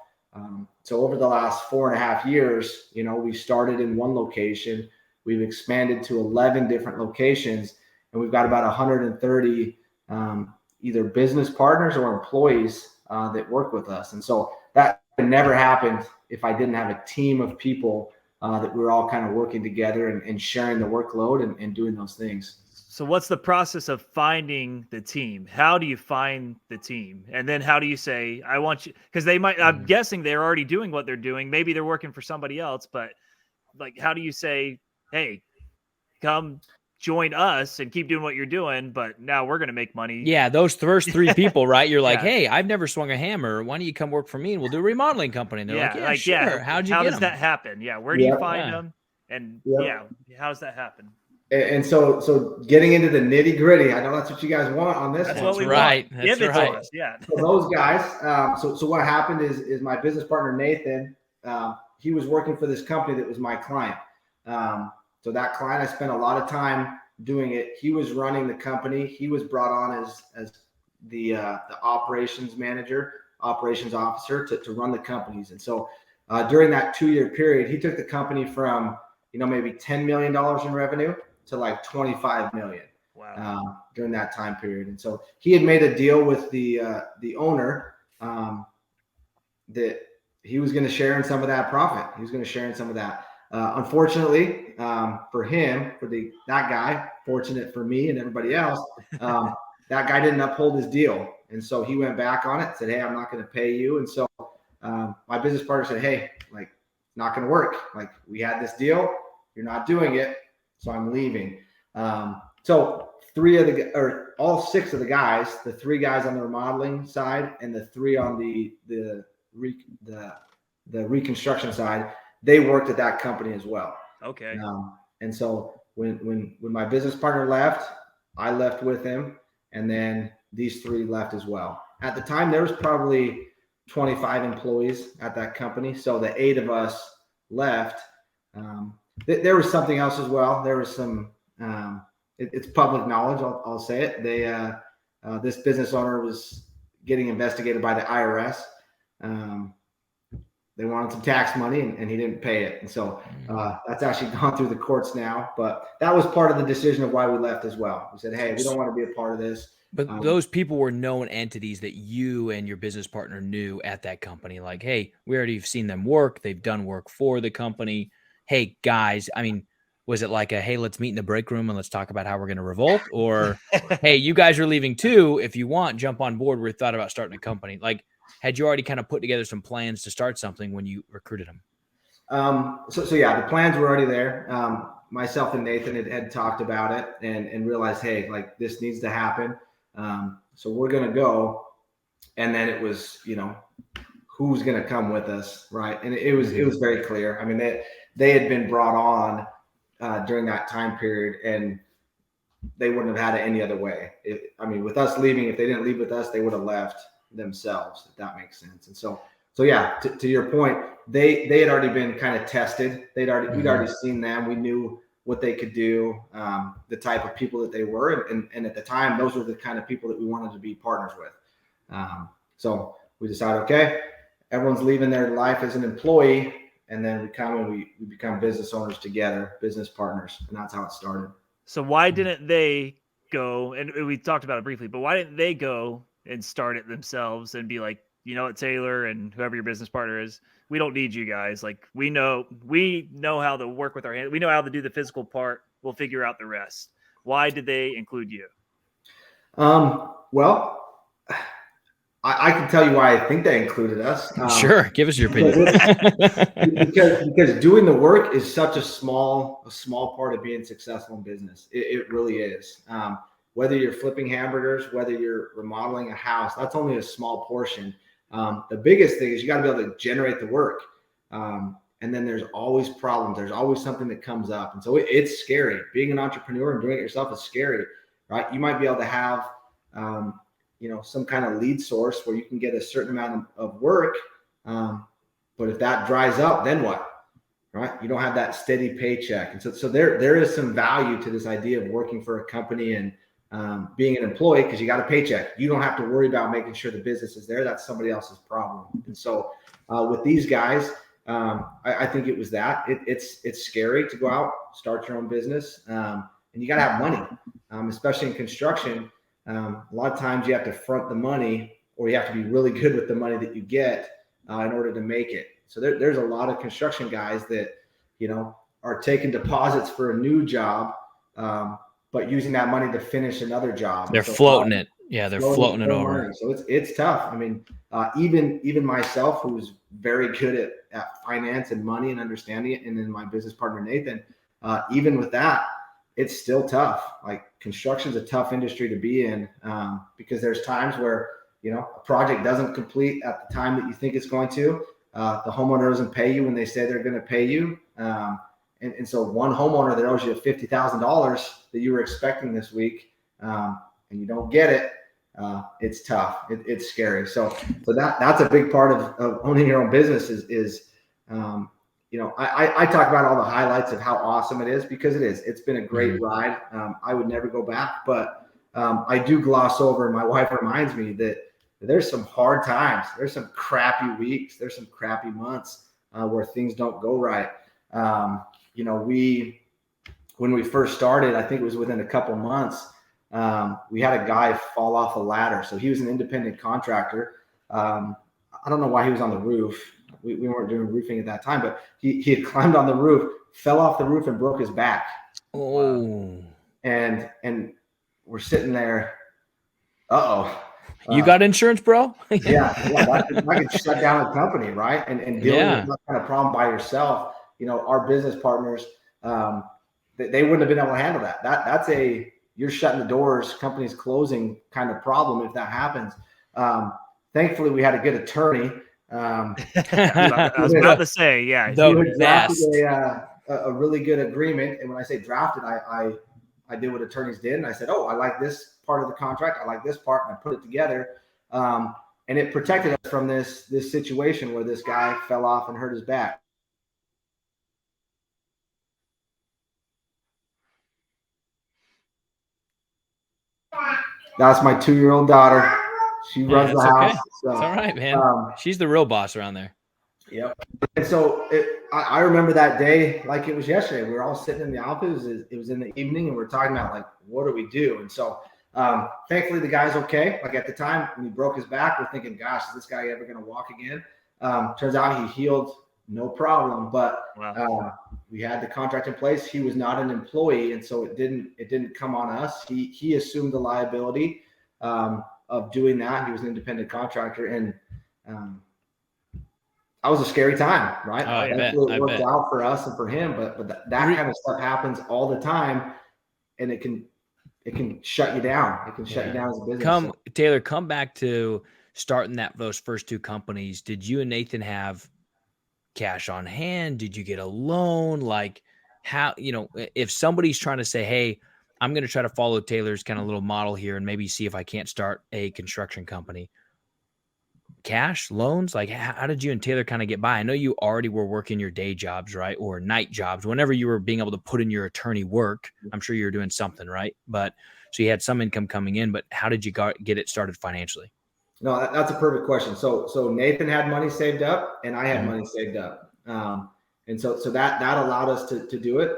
So over the last 4.5 years, we started in one location. We've expanded to 11 different locations, and we've got about 130 either business partners or employees that work with us. And so that never happened if I didn't have a team of people that we were all kind of working together and sharing the workload and doing those things. So what's the process of finding the team? How do you find the team? And then how do you say, I want you, because they might, I'm guessing they're already doing what they're doing. Maybe they're working for somebody else, but like, how do you say, hey, come join us and keep doing what you're doing, but now we're going to make money? Yeah, those first 3 people, right? You're like, Yeah. hey, I've never swung a hammer. Why don't you come work for me and we'll do a remodeling company? And they're like, yeah, sure. How'd you how get does them? that happen? Yeah. Where do you find them? And how does that happen? And so getting into the nitty gritty, I know that's what you guys want on this. That's one. what we right. want. That's Give it right. to us. Yeah. So those guys. So what happened is my business partner Nathan. He was working for this company that was my client. So that client, I spent a lot of time doing it. He was running the company. He was brought on as the operations manager, operations officer to run the companies. And so during that 2-year period, he took the company from maybe $10 million in revenue to like 25 million. Wow. During that time period. And so he had made a deal with the owner that he was going to share in some of that profit. He was going to share in some of that. Unfortunately for him, that guy, fortunate for me and everybody else, that guy didn't uphold his deal. And so he went back on it, said, hey, I'm not going to pay you. And so my business partner said, hey, like, not going to work. Like, we had this deal. You're not doing it. So I'm leaving. So all 6 of the guys, the 3 guys on the remodeling side and the 3 on the reconstruction side, they worked at that company as well. Okay. And so when my business partner left, I left with him, and then these 3 left as well. At the time, there was probably 25 employees at that company. So the 8 of us left. There was something else as well. There was some, it's public knowledge. I'll say it. This business owner was getting investigated by the IRS. They wanted some tax money and he didn't pay it. And so that's actually gone through the courts now, but that was part of the decision of why we left as well. We said, hey, we don't want to be a part of this. But those people were known entities that you and your business partner knew at that company. Like, hey, we already have seen them work. They've done work for the company. Hey, guys, I mean, was it like hey, let's meet in the break room and let's talk about how we're going to revolt? Or, hey, you guys are leaving too. If you want, jump on board. We thought about starting a company. Like, had you already kind of put together some plans to start something when you recruited them? So yeah, the plans were already there. Myself and Nathan had talked about it and realized, hey, like, this needs to happen. So we're going to go. And then it was, who's going to come with us. Right. And it was very clear. I mean, they had been brought on during that time period, and they wouldn't have had it any other way. With us leaving, if they didn't leave with us, they would have left themselves, if that makes sense. And so yeah, to your point, they had already been kind of tested. We'd already seen them. We knew what they could do, the type of people that they were. And at the time, those were the kind of people that we wanted to be partners with. So we decided, okay, everyone's leaving their life as an employee, and then we come and we become business owners together, business partners. And that's how it started. So why didn't they go, and we talked about it briefly, but why didn't they go and start it themselves and be like, you know what, Taylor and whoever your business partner is, we don't need you guys. Like, we know how to work with our hands. We know how to do the physical part. We'll figure out the rest. Why did they include you? Well, I can tell you why I think they included us. Sure. Give us your opinion. because doing the work is such a small part of being successful in business. It really is. Whether you're flipping hamburgers, whether you're remodeling a house, that's only a small portion. The biggest thing is you got to be able to generate the work. And then there's always problems. There's always something that comes up. And so it's scary. Being an entrepreneur and doing it yourself is scary, right? You might be able to have, some kind of lead source where you can get a certain amount of work. But if that dries up, then what? right? You don't have that steady paycheck. And so there is some value to this idea of working for a company and being an employee, because you got a paycheck. You don't have to worry about making sure the business is there. That's somebody else's problem. And so with these guys, I think it was that. It's scary to go out, start your own business, and you got to have money, especially in construction. A lot of times you have to front the money, or you have to be really good with the money that you get in order to make it. So there's a lot of construction guys that, are taking deposits for a new job, but using that money to finish another job. They're floating it. Yeah, they're floating it over. Money. So it's tough. I mean, even myself, who's very good at finance and money and understanding it, and then my business partner Nathan, even with that, it's still tough. Like, construction's a tough industry to be in, because there's times where a project doesn't complete at the time that you think it's going to. The homeowner doesn't pay you when they say they're going to pay you. And so one homeowner that owes you $50,000 that you were expecting this week, and you don't get it, it's tough. It's scary. So that's a big part of owning your own business is I talk about all the highlights of how awesome it is, because it is. It's been a great ride. I would never go back, but I do gloss over, and my wife reminds me that there's some hard times. There's some crappy weeks. There's some crappy months where things don't go right. When we first started, I think it was within a couple months, we had a guy fall off a ladder. So he was an independent contractor. I don't know why he was on the roof. We weren't doing roofing at that time, but he had climbed on the roof, fell off the roof, and broke his back. Oh, and we're sitting there. You got insurance, bro? yeah, that could shut down a company, right? And dealing with that kind of problem by yourself. Our business partners, they wouldn't have been able to handle that. That's you're shutting the doors, company's closing kind of problem if that happens. Thankfully, we had a good attorney. I was about to say, yeah, the best. A really good agreement. And when I say drafted, I did what attorneys did, and I said, I like this part of the contract, I like this part, and I put it together. And it protected us from this situation where this guy fell off and hurt his back. That's my 2-year-old daughter. She runs the house. Okay. So, it's all right, man. She's the real boss around there. Yep. And so I remember that day like it was yesterday. We were all sitting in the office. It was in the evening, and we were talking about, like, what do we do? And so thankfully the guy's okay. Like, at the time when he broke his back, we're thinking, gosh, is this guy ever going to walk again? Turns out he healed, no problem. But we had the contract in place. He was not an employee, and so it didn't come on us. He assumed the liability of doing that. He was an independent contractor, and that was a scary time, right? It worked out for us and for him, but that kind of stuff happens all the time, and it can shut you down. It can shut you down as a business. Taylor, come back to starting those first 2 companies. Did you and Nathan have cash on hand? Did you get a loan? Like, how, if somebody's trying to say, hey, I'm going to try to follow Taylor's kind of little model here and maybe see if I can't start a construction company. Cash, loans, like, how did you and Taylor kind of get by? I know you already were working your day jobs, right? Or night jobs, whenever you were being able to put in your attorney work. I'm sure you were doing something, right? But so you had some income coming in, but how did you get it started financially? No, that's a perfect question. So Nathan had money saved up, and I had money saved up. And so that allowed us to do it.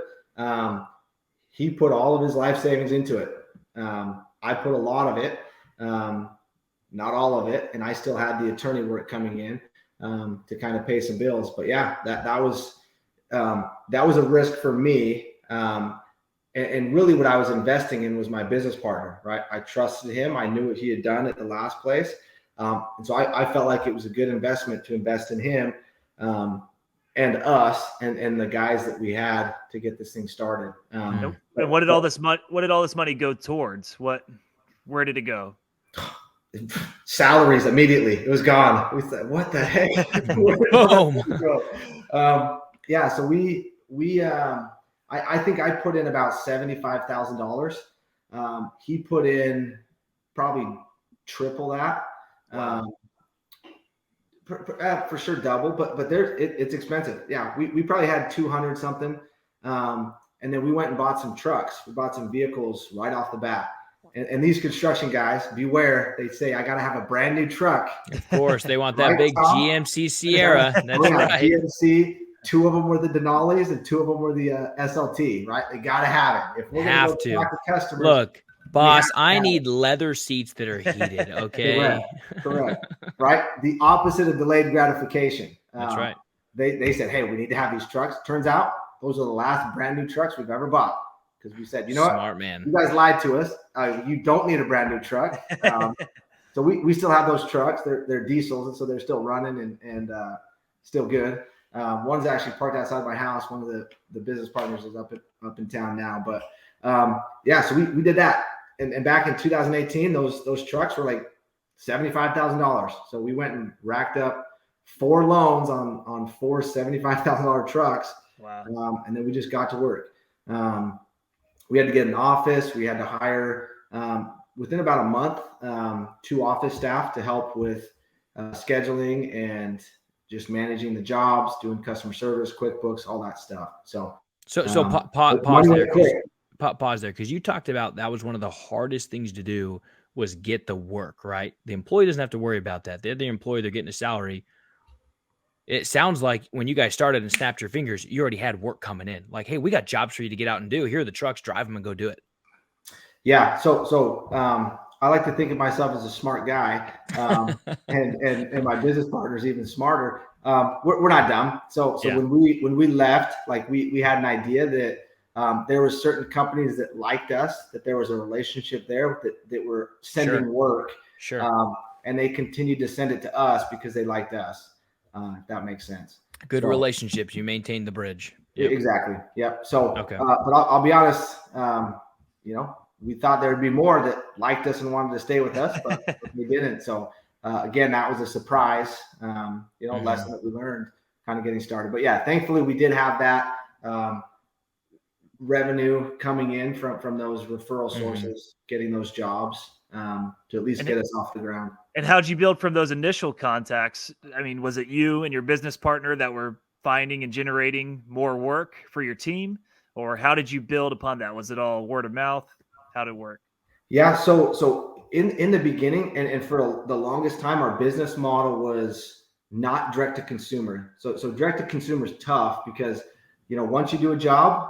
He put all of his life savings into it. I put a lot of it. Not all of it, and I still had the attorney work coming in to kind of pay some bills. But yeah, that was a risk for me. And really what I was investing in was my business partner, right? I trusted him. I knew what he had done at the last place. And so I felt like it was a good investment to invest in him and us and the guys that we had to get this thing started. And what did all this money go towards? Where did it go? Salaries immediately. It was gone. We said, what the heck? Boom. Yeah. So I think I put in about $75,000. He put in probably triple that. For sure double, but it's expensive. Yeah, we probably had 200 something, and then we went and bought some trucks. We bought some vehicles right off the bat. And these construction guys, beware, they say, I got to have a brand new truck. Of course, they want that Right, big Tom? GMC Sierra. That's right. GMC, 2 of them were the Denali's and 2 of them were the SLT, right? They got to have it. If we're going to talk to customers. Look, boss, I need leather seats that are heated, okay? Correct. Right? The opposite of delayed gratification. That's right. They said, hey, we need to have these trucks. Turns out those are the last brand new trucks we've ever bought. Because we said, you know Smart what? Man. You guys lied to us. You don't need a brand new truck. So we still have those trucks. They're diesels, and so they're still running and still good. One's actually parked outside my house. One of the business partners is up in town now. But so we did that. And back in 2018, those trucks were like $75,000. So we went and racked up 4 loans on 4 $75,000 trucks. Wow. And then we just got to work. We had to get an office. We had to hire within about a month 2 office staff to help with scheduling and just managing the jobs, doing customer service, QuickBooks, all that stuff. So pause there. Pause there, because you talked about that was one of the hardest things to do was get the work, right? The employee doesn't have to worry about that. They're the employee, they're getting a salary. It sounds like when you guys started and snapped your fingers, you already had work coming in. Like, hey, we got jobs for you to get out and do. Here are the trucks, drive them and go do it. Yeah. So I like to think of myself as a smart guy, and my business partner's even smarter. We're not dumb. So when we left, like we had an idea that there were certain companies that liked us, that there was a relationship there that were sending work. Sure. And they continued to send it to us because they liked us. If that makes sense. Good relationships. You maintain the bridge. Yep. Exactly. Yep. So, okay. But I'll be honest, we thought there'd be more that liked us and wanted to stay with us, but we didn't. So again, that was a surprise, lesson that we learned kind of getting started. But yeah, thankfully we did have that revenue coming in from those referral sources, getting those jobs to at least get us off the ground. And how'd you build from those initial contacts? I mean, was it you and your business partner that were finding and generating more work for your team? Or how did you build upon that? Was it all word of mouth? How did it work? Yeah. So in the beginning and for the longest time, our business model was not direct to consumer. So direct to consumer is tough because, once you do a job,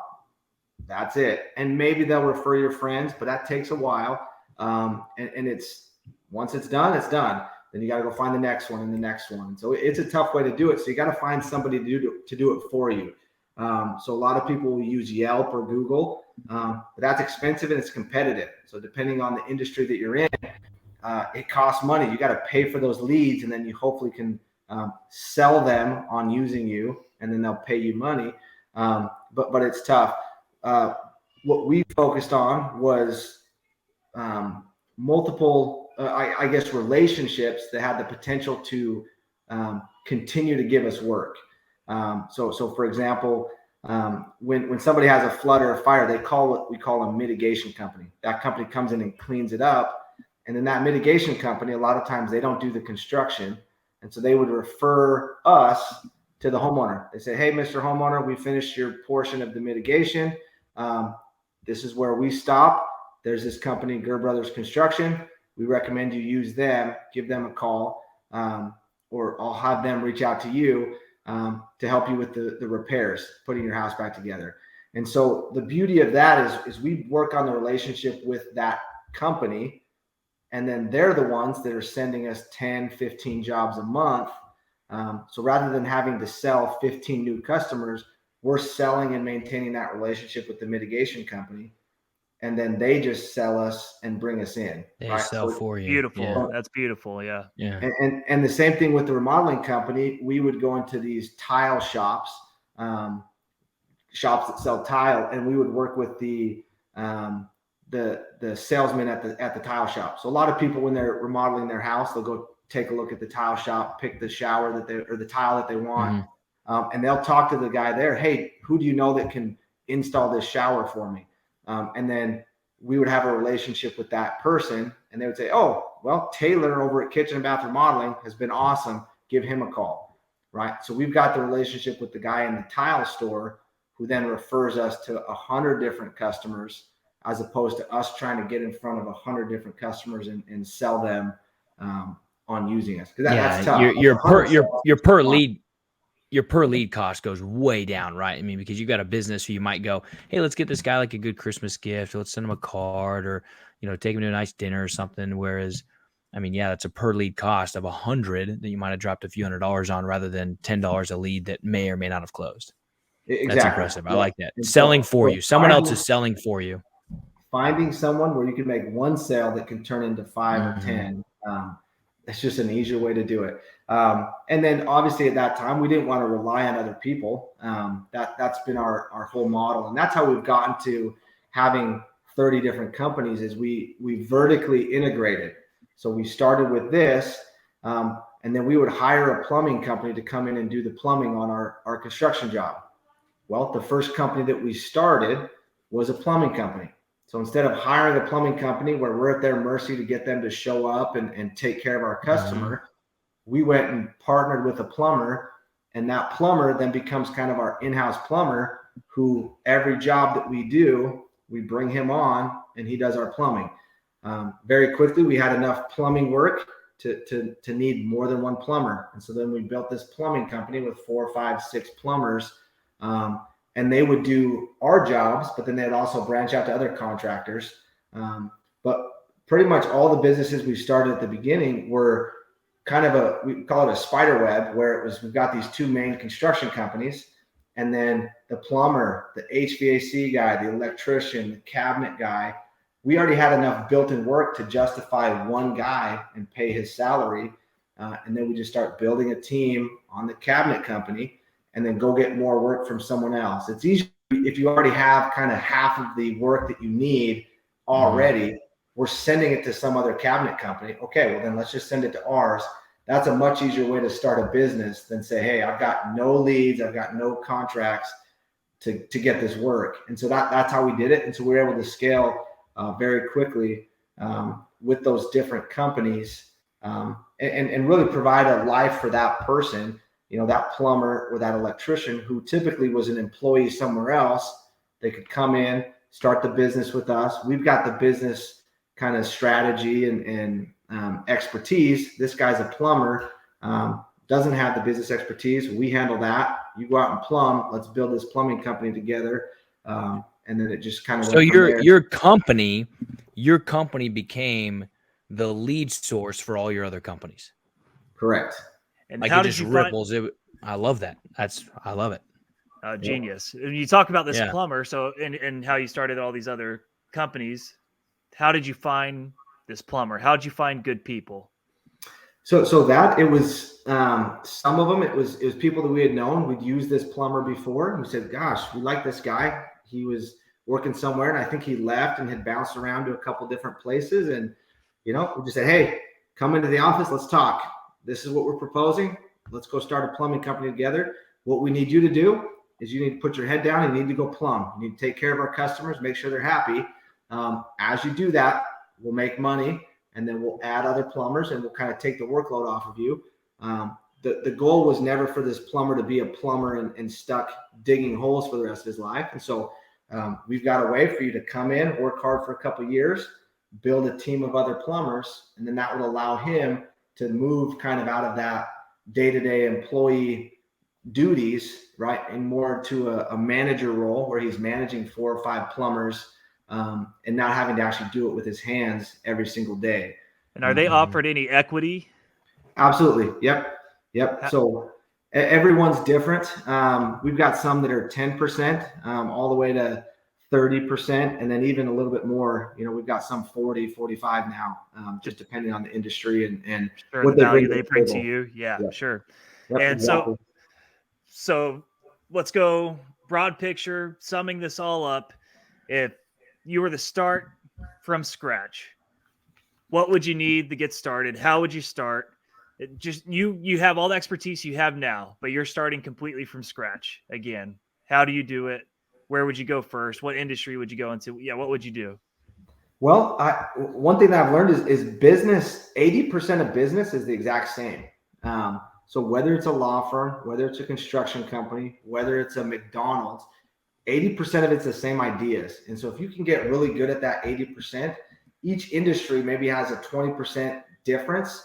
that's it. And maybe they'll refer your friends, but that takes a while. And it's, once it's done, it's done. Then you got to go find the next one and the next one. So it's a tough way to do it. So you got to find somebody to do it for you. So a lot of people will use Yelp or Google, but that's expensive and it's competitive. So depending on the industry that you're in, it costs money. You got to pay for those leads, and then you hopefully can sell them on using you, and then they'll pay you money. But it's tough. What we focused on was multiple, relationships that had the potential to continue to give us work. So for example, when somebody has a flood or a fire, we call a mitigation company. That company comes in and cleans it up. And then that mitigation company, a lot of times they don't do the construction. And so they would refer us to the homeowner. They say, hey, Mr. Homeowner, we finished your portion of the mitigation. This is where we stop. There's this company, Ger Brothers Construction. We recommend you use them, give them a call, or I'll have them reach out to you to help you with the repairs, putting your house back together. And so the beauty of that is we work on the relationship with that company, and then they're the ones that are sending us 10, 15 jobs a month. So rather than having to sell 15 new customers, we're selling and maintaining that relationship with the mitigation company. And then they just sell us and bring us in. They sell for you. Beautiful. Yeah. That's beautiful. Yeah. Yeah. And the same thing with the remodeling company. We would go into these tile shops, shops that sell tile, and we would work with the salesman at the tile shop. So a lot of people, when they're remodeling their house, they'll go take a look at the tile shop, pick the shower or the tile that they want. And they'll talk to the guy there. Hey, who do you know that can install this shower for me? And then we would have a relationship with that person, and they would say, oh, well, Taylor over at Kitchen and Bath Remodeling has been awesome. give him a call, right? So we've got the relationship with the guy in the tile store who then refers us to 100 different customers, as opposed to us trying to get in front of 100 different customers and sell them on using us. That's tough. Your per lead cost goes way down, right? I mean, because you got a business who you might go, hey, let's get this guy like a good Christmas gift, or let's send him a card, or take him to a nice dinner or something. Whereas, I mean, yeah, that's a per lead cost of 100 that you might have dropped a few $100s on, rather than $10 a lead that may or may not have closed. Exactly. That's impressive. I like that. And selling for you. Someone else is selling for you. Finding someone where you can make one sale that can turn into 5 or 10. It's just an easier way to do it. And then obviously at that time, we didn't want to rely on other people. That's been our whole model. And that's how we've gotten to having 30 different companies, is we vertically integrated. So we started with this, and then we would hire a plumbing company to come in and do the plumbing on our construction job. Well, the first company that we started was a plumbing company. So instead of hiring a plumbing company where we're at their mercy to get them to show up and take care of our customer, we went and partnered with a plumber, and that plumber then becomes kind of our in-house plumber, who every job that we do, we bring him on and he does our plumbing. Very quickly, we had enough plumbing work to need more than one plumber. And so then we built this plumbing company with 4, 5, 6 plumbers. And they would do our jobs, but then they'd also branch out to other contractors. But pretty much all the businesses we started at the beginning were kind of we call it a spider web, where we've got these 2 main construction companies, and then the plumber, the HVAC guy, the electrician, the cabinet guy. We already had enough built-in work to justify one guy and pay his salary. And then we just start building a team on the cabinet company, and then go get more work from someone else. It's easy if you already have kind of half of the work that you need already. We're sending it to some other cabinet company. Okay, well then let's just send it to ours. That's a much easier way to start a business than say, hey, I've got no leads, I've got no contracts to get this work. And so that's how we did it. And so we were able to scale very quickly with those different companies, and really provide a life for that person. That plumber or that electrician who typically was an employee somewhere else, they could come in, start the business with us. We've got the business kind of strategy and expertise. This guy's a plumber, doesn't have the business expertise. We handle that. You go out and plumb. Let's build this plumbing company together. And then it just kind of so your company became the lead source for all your other companies. Correct. And like how it did just you ripples. I love that. I love it. Genius. You talk about this Yeah. plumber, so and how you started all these other companies. How did you find this plumber? How did you find good people? So that it was some of them. It was people that we had known. We'd used this plumber before, and we said, "Gosh, we like this guy. He was working somewhere, and I think he left and had bounced around to a couple different places." And we just said, "Hey, come into the office. Let's talk. This is what we're proposing. Let's go start a plumbing company together. What we need you to do is you need to put your head down and you need to go plumb. You need to take care of our customers, make sure they're happy. As you do that, we'll make money, and then we'll add other plumbers, and we'll kind of take the workload off of you." The goal was never for this plumber to be a plumber and stuck digging holes for the rest of his life. And so we've got a way for you to come in, work hard for a couple of years, build a team of other plumbers, and then that would allow him to move kind of out of that day-to-day employee duties, right, and more to a manager role where he's managing 4 or 5 plumbers, and not having to actually do it with his hands every single day. And are they offered any equity? Absolutely. Yep. So everyone's different. We've got some that are 10%, all the way to 30%, and then even a little bit more. We've got some 40, 45 now, just depending on the industry and sure, what the value they bring to you. Yeah, Yep. Sure. Yep, And exactly. so let's go broad picture, summing this all up. If you were to start from scratch, what would you need to get started? How would you start? You have all the expertise you have now, but you're starting completely from scratch again. How do you do it? Where would you go first? What industry would you go into? Yeah, what would you do? Well, one thing that I've learned is business. 80% of business is the exact same. So whether it's a law firm, whether it's a construction company, whether it's a McDonald's, 80% of it's the same ideas. And so if you can get really good at that 80%, each industry maybe has a 20% difference.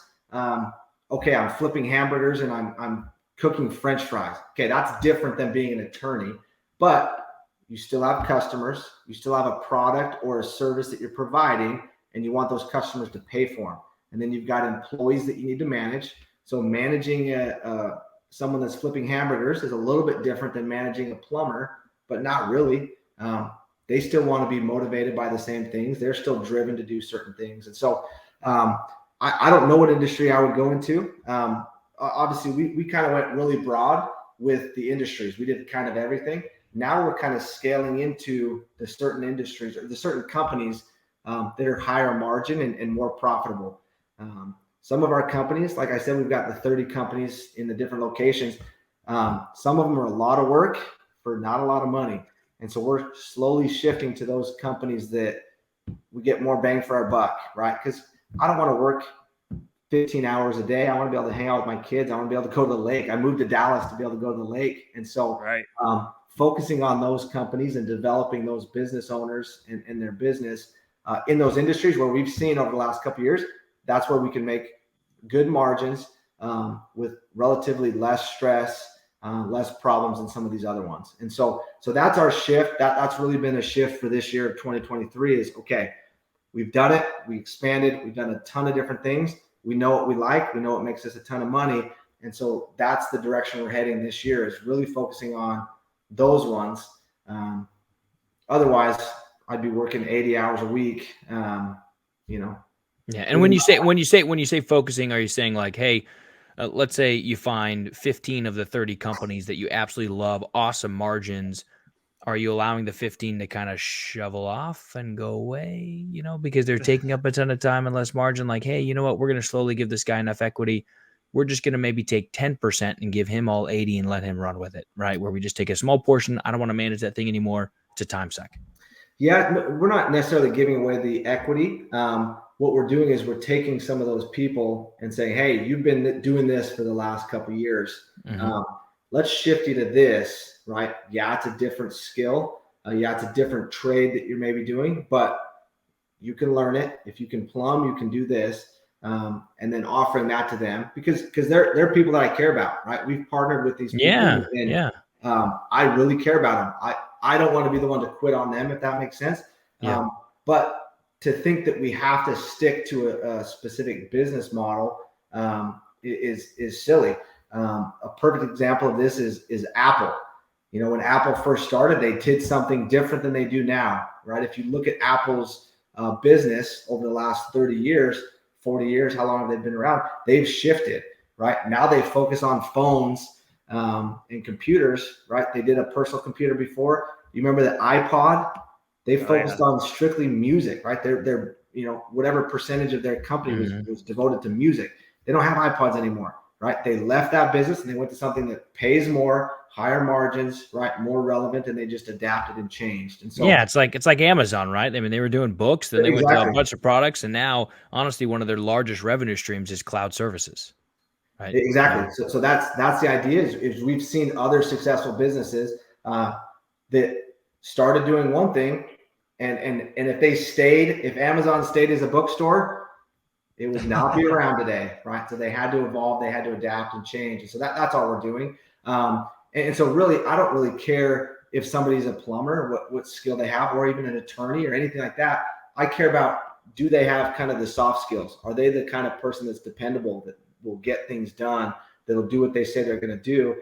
Okay, I'm flipping hamburgers and I'm cooking French fries. Okay, that's different than being an attorney, but you still have customers, you still have a product or a service that you're providing, and you want those customers to pay for them. And then you've got employees that you need to manage. So managing someone that's flipping hamburgers is a little bit different than managing a plumber, but not really. They still want to be motivated by the same things. They're still driven to do certain things. And so I don't know what industry I would go into. Obviously, we kind of went really broad with the industries. We did kind of everything. Now we're kind of scaling into the certain industries or the certain companies that are higher margin and more profitable. Some of our companies, like I said, we've got the 30 companies in the different locations. Some of them are a lot of work for not a lot of money. And so we're slowly shifting to those companies that we get more bang for our buck, right? Because I don't want to work 15 hours a day. I want to be able to hang out with my kids. I want to be able to go to the lake. I moved to Dallas to be able to go to the lake. And so focusing on those companies and developing those business owners and their business in those industries where we've seen over the last couple of years, that's where we can make good margins with relatively less stress, less problems than some of these other ones. And so that's our shift. That's really been a shift for this year of 2023 is, okay, we've done it. We expanded. We've done a ton of different things. We know what we like. We know what makes us a ton of money. And so that's the direction we're heading this year is really focusing on those ones. Otherwise, I'd be working 80 hours a week, Yeah. And when you say focusing, are you saying like, hey, let's say you find 15 of the 30 companies that you absolutely love, awesome margins. Are you allowing the 15 to kind of shovel off and go away, because they're taking up a ton of time and less margin? Like, hey, you know what? We're going to slowly give this guy enough equity. We're just going to maybe take 10% and give him all 80 and let him run with it, right? Where we just take a small portion. I don't want to manage that thing anymore. It's a time suck. Yeah, no, we're not necessarily giving away the equity. What we're doing is we're taking some of those people and saying, hey, you've been doing this for the last couple of years. Mm-hmm. Let's shift you to this, right? Yeah, it's a different skill. Yeah, it's a different trade that you're maybe doing, but you can learn it. If you can plumb, you can do this. And then offering that to them because they're people that I care about, right? We've partnered with these people. I really care about them. I don't want to be the one to quit on them, if that makes sense. Yeah. But to think that we have to stick to a specific business model is silly. A perfect example of this is Apple. When Apple first started, they did something different than they do now, right? If you look at Apple's business over the last 30 years, 40 years, how long have they been around? They've shifted, right? Now they focus on phones and computers, right? They did a personal computer before. You remember the iPod? They focused on strictly music, right? They're whatever percentage of their company was devoted to music. They don't have iPods anymore, right? They left that business and they went to something that pays more, higher margins, right? More relevant, and they just adapted and changed. And so it's like Amazon, right? I mean, they were doing books, then they went to a bunch of products, and now honestly, one of their largest revenue streams is cloud services. Right. Exactly. So that's the idea is we've seen other successful businesses that started doing one thing, and if Amazon stayed as a bookstore, it would not be around today, right? So they had to evolve, they had to adapt and change. And so that's all we're doing. And so really, I don't really care if somebody's a plumber, what skill they have, or even an attorney or anything like that. I care about, do they have kind of the soft skills? Are they the kind of person that's dependable, that will get things done, that'll do what they say they're going to do?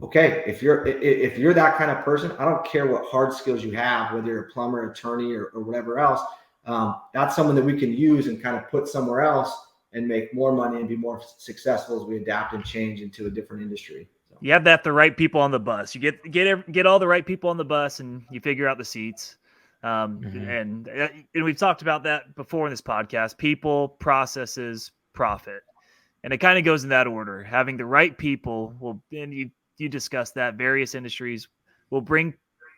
Okay, if you're that kind of person, I don't care what hard skills you have, whether you're a plumber, attorney, or whatever else. That's someone that we can use and kind of put somewhere else and make more money and be more successful as we adapt and change into a different industry. So. You have the right people on the bus. You get all the right people on the bus, and you figure out the seats. And we've talked about that before in this podcast: people, processes, profit. And it kind of goes in that order. Having the right people will, and you discussed that various industries will bring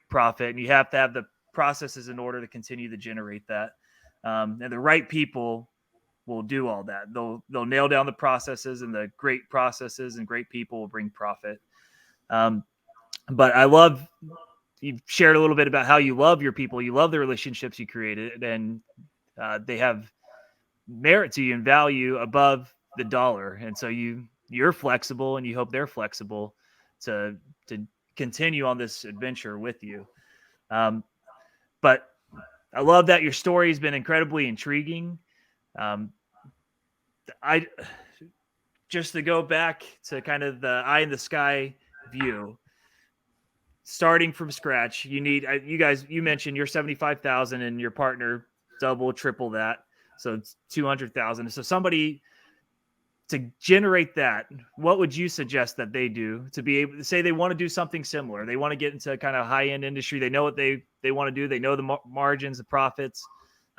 profit, and you have to have the processes in order to continue to generate that. And the right people will do all that. They'll nail down the processes, and the great processes and great people will bring profit. But I love, you've shared a little bit about how you love your people. You love the relationships you created, and they have merit to you and value above the dollar. And so you're flexible, and you hope they're flexible to continue on this adventure with you. But I love that your story has been incredibly intriguing. I just to go back to kind of the eye in the sky view, starting from scratch, you mentioned you're 75,000 and your partner double, triple that. So it's 200,000. So somebody to generate that, what would you suggest that they do to be able to say they want to do something similar? They want to get into a kind of high end industry. They know what they want to do. They know the margins, the profits,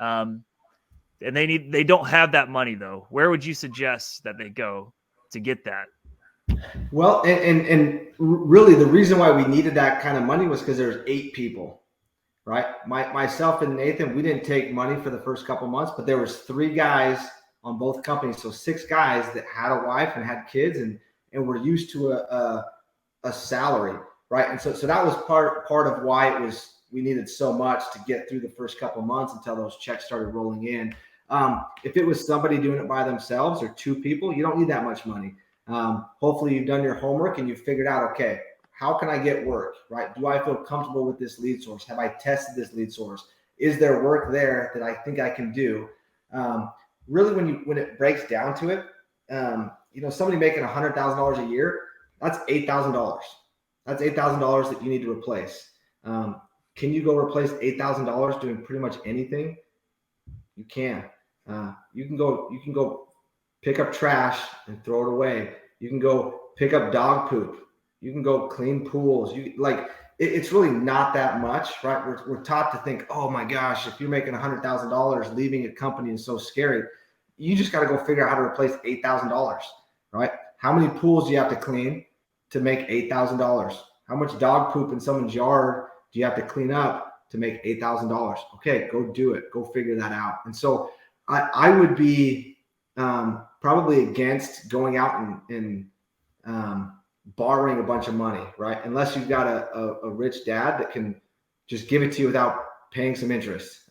and they don't have that money though. Where would you suggest that they go to get that? Well, and really the reason why we needed that kind of money was because there's 8 people, right? Myself and Nathan, we didn't take money for the first couple months, but there was 3 guys on both companies. So 6 guys that had a wife and had kids and were used to a salary, right? And so that was part of why we needed so much to get through the first couple months until those checks started rolling in. If it was somebody doing it by themselves or 2 people, you don't need that much money. Hopefully you've done your homework and you've figured out, okay, how can I get work, right? Do I feel comfortable with this lead source? Have I tested this lead source? Is there work there that I think I can do? Really, when it breaks down to it, somebody making $100,000 a year, that's $8,000. That's $8,000 that you need to replace. Can you go replace $8,000 doing pretty much anything? You can. You can go pick up trash and throw it away. You can go pick up dog poop. You can go clean pools. It's really not that much, right? We're taught to think, oh my gosh, if you're making $100,000, leaving a company is so scary. You just got to go figure out how to replace $8,000, right? How many pools do you have to clean to make $8,000? How much dog poop in someone's yard do you have to clean up to make $8,000? Okay, go do it. Go figure that out. And so I would be probably against going out and borrowing a bunch of money, right? Unless you've got a rich dad that can just give it to you without paying some interest,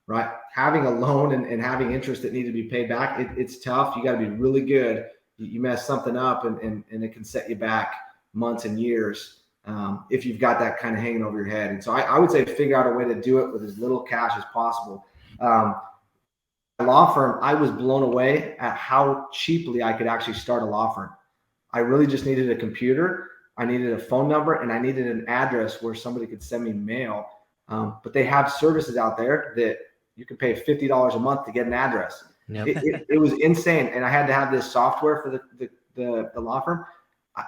right? Having a loan and having interest that need to be paid back, it's tough. You got to be really good. You mess something up and it can set you back months and years if you've got that kind of hanging over your head. And so I would say figure out a way to do it with as little cash as possible. Law firm, I was blown away at how cheaply I could actually start a law firm. I really just needed a computer. I needed a phone number and I needed an address where somebody could send me mail. But they have services out there that you can pay $50 a month to get an address. Yep. It was insane. And I had to have this software for the law firm.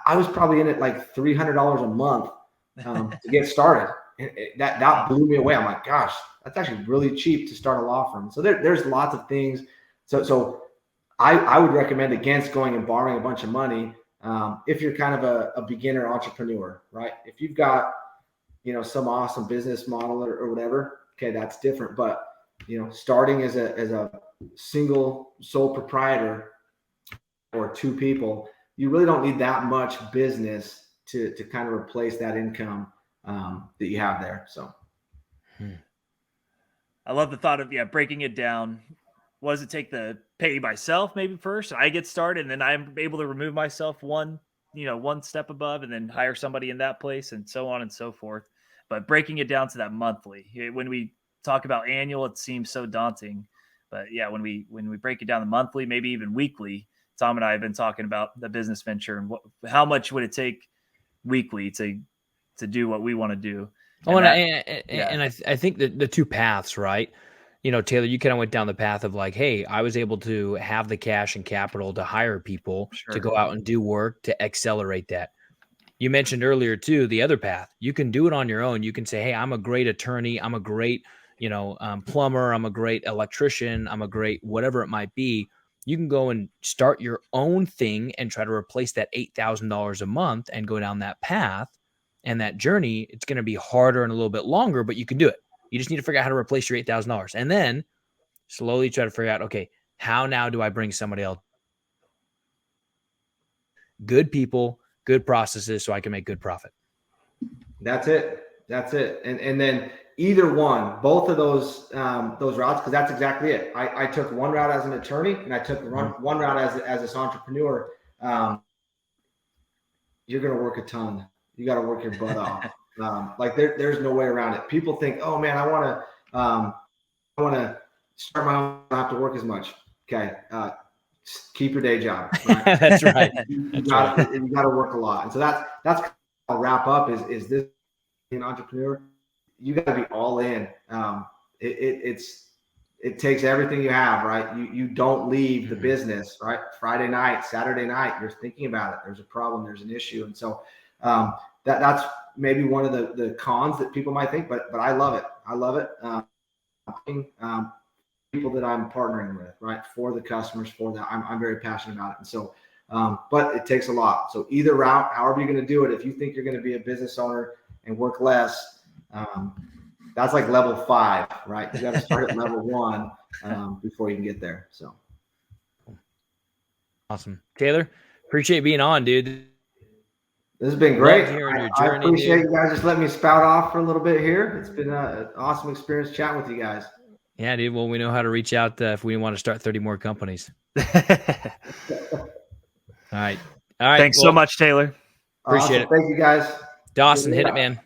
I was probably in it like $300 a month to get started. And that blew me away. I'm like, gosh, that's actually really cheap to start a law firm. So there's lots of things. So I would recommend against going and borrowing a bunch of money if you're kind of a beginner entrepreneur, right? If you've got, some awesome business model or whatever, okay, that's different. But, starting as a single sole proprietor or 2 people, you really don't need that much business to kind of replace that income that you have there. So I love the thought of breaking it down. What does it take to pay myself maybe first? I get started and then I'm able to remove myself one step above and then hire somebody in that place and so on and so forth. But breaking it down to that monthly, when we talk about annual, it seems so daunting. But yeah, when we break it down to monthly, maybe even weekly, Tom and I have been talking about the business venture and how much would it take weekly to do what we want to do. And I think that the 2 paths, right? Taylor, you kind of went down the path of like, hey, I was able to have the cash and capital to hire people to go out and do work to accelerate that. You mentioned earlier too, the other path, you can do it on your own. You can say, hey, I'm a great attorney. I'm a great, plumber. I'm a great electrician. I'm a great, whatever it might be. You can go and start your own thing and try to replace that $8,000 a month and go down that path. And that journey, it's going to be harder and a little bit longer, but you can do it. You just need to figure out how to replace your $8,000 and then slowly try to figure out, okay, How now do I bring somebody else? Good people, good processes, so I can make good profit. That's it. And then either one, both of those routes, because that's exactly it. I took one route as an attorney, and I took one route as this entrepreneur. You're going to work a ton. You got to work your butt off. Like there's no way around it. People think, oh man, I want to start my own. I don't have to work as much. Okay. Keep your day job. Right? That's right. You got to work a lot. And so that's I'll wrap up is this an entrepreneur, you got to be all in. It takes everything you have, right? You don't leave the business, right? Friday night, Saturday night, you're thinking about it. There's a problem, there's an issue. And so that's maybe one of the cons that people might think, but I love it. People that I'm partnering with, right? For the customers, for that. I'm very passionate about it. And so, but it takes a lot. So either route, however you're going to do it, if you think you're going to be a business owner and work less, that's like level 5, right? You got to start at level 1 before you can get there. So awesome, Taylor. Appreciate being on, dude. This has been great. I appreciate you guys just letting me spout off for a little bit here. It's been an awesome experience chatting with you guys. Yeah, dude. Well, we know how to reach out if we want to start 30 more companies. All right. Thanks so much, Taylor. Appreciate it. Thank you, guys. Dawson, hit it, man.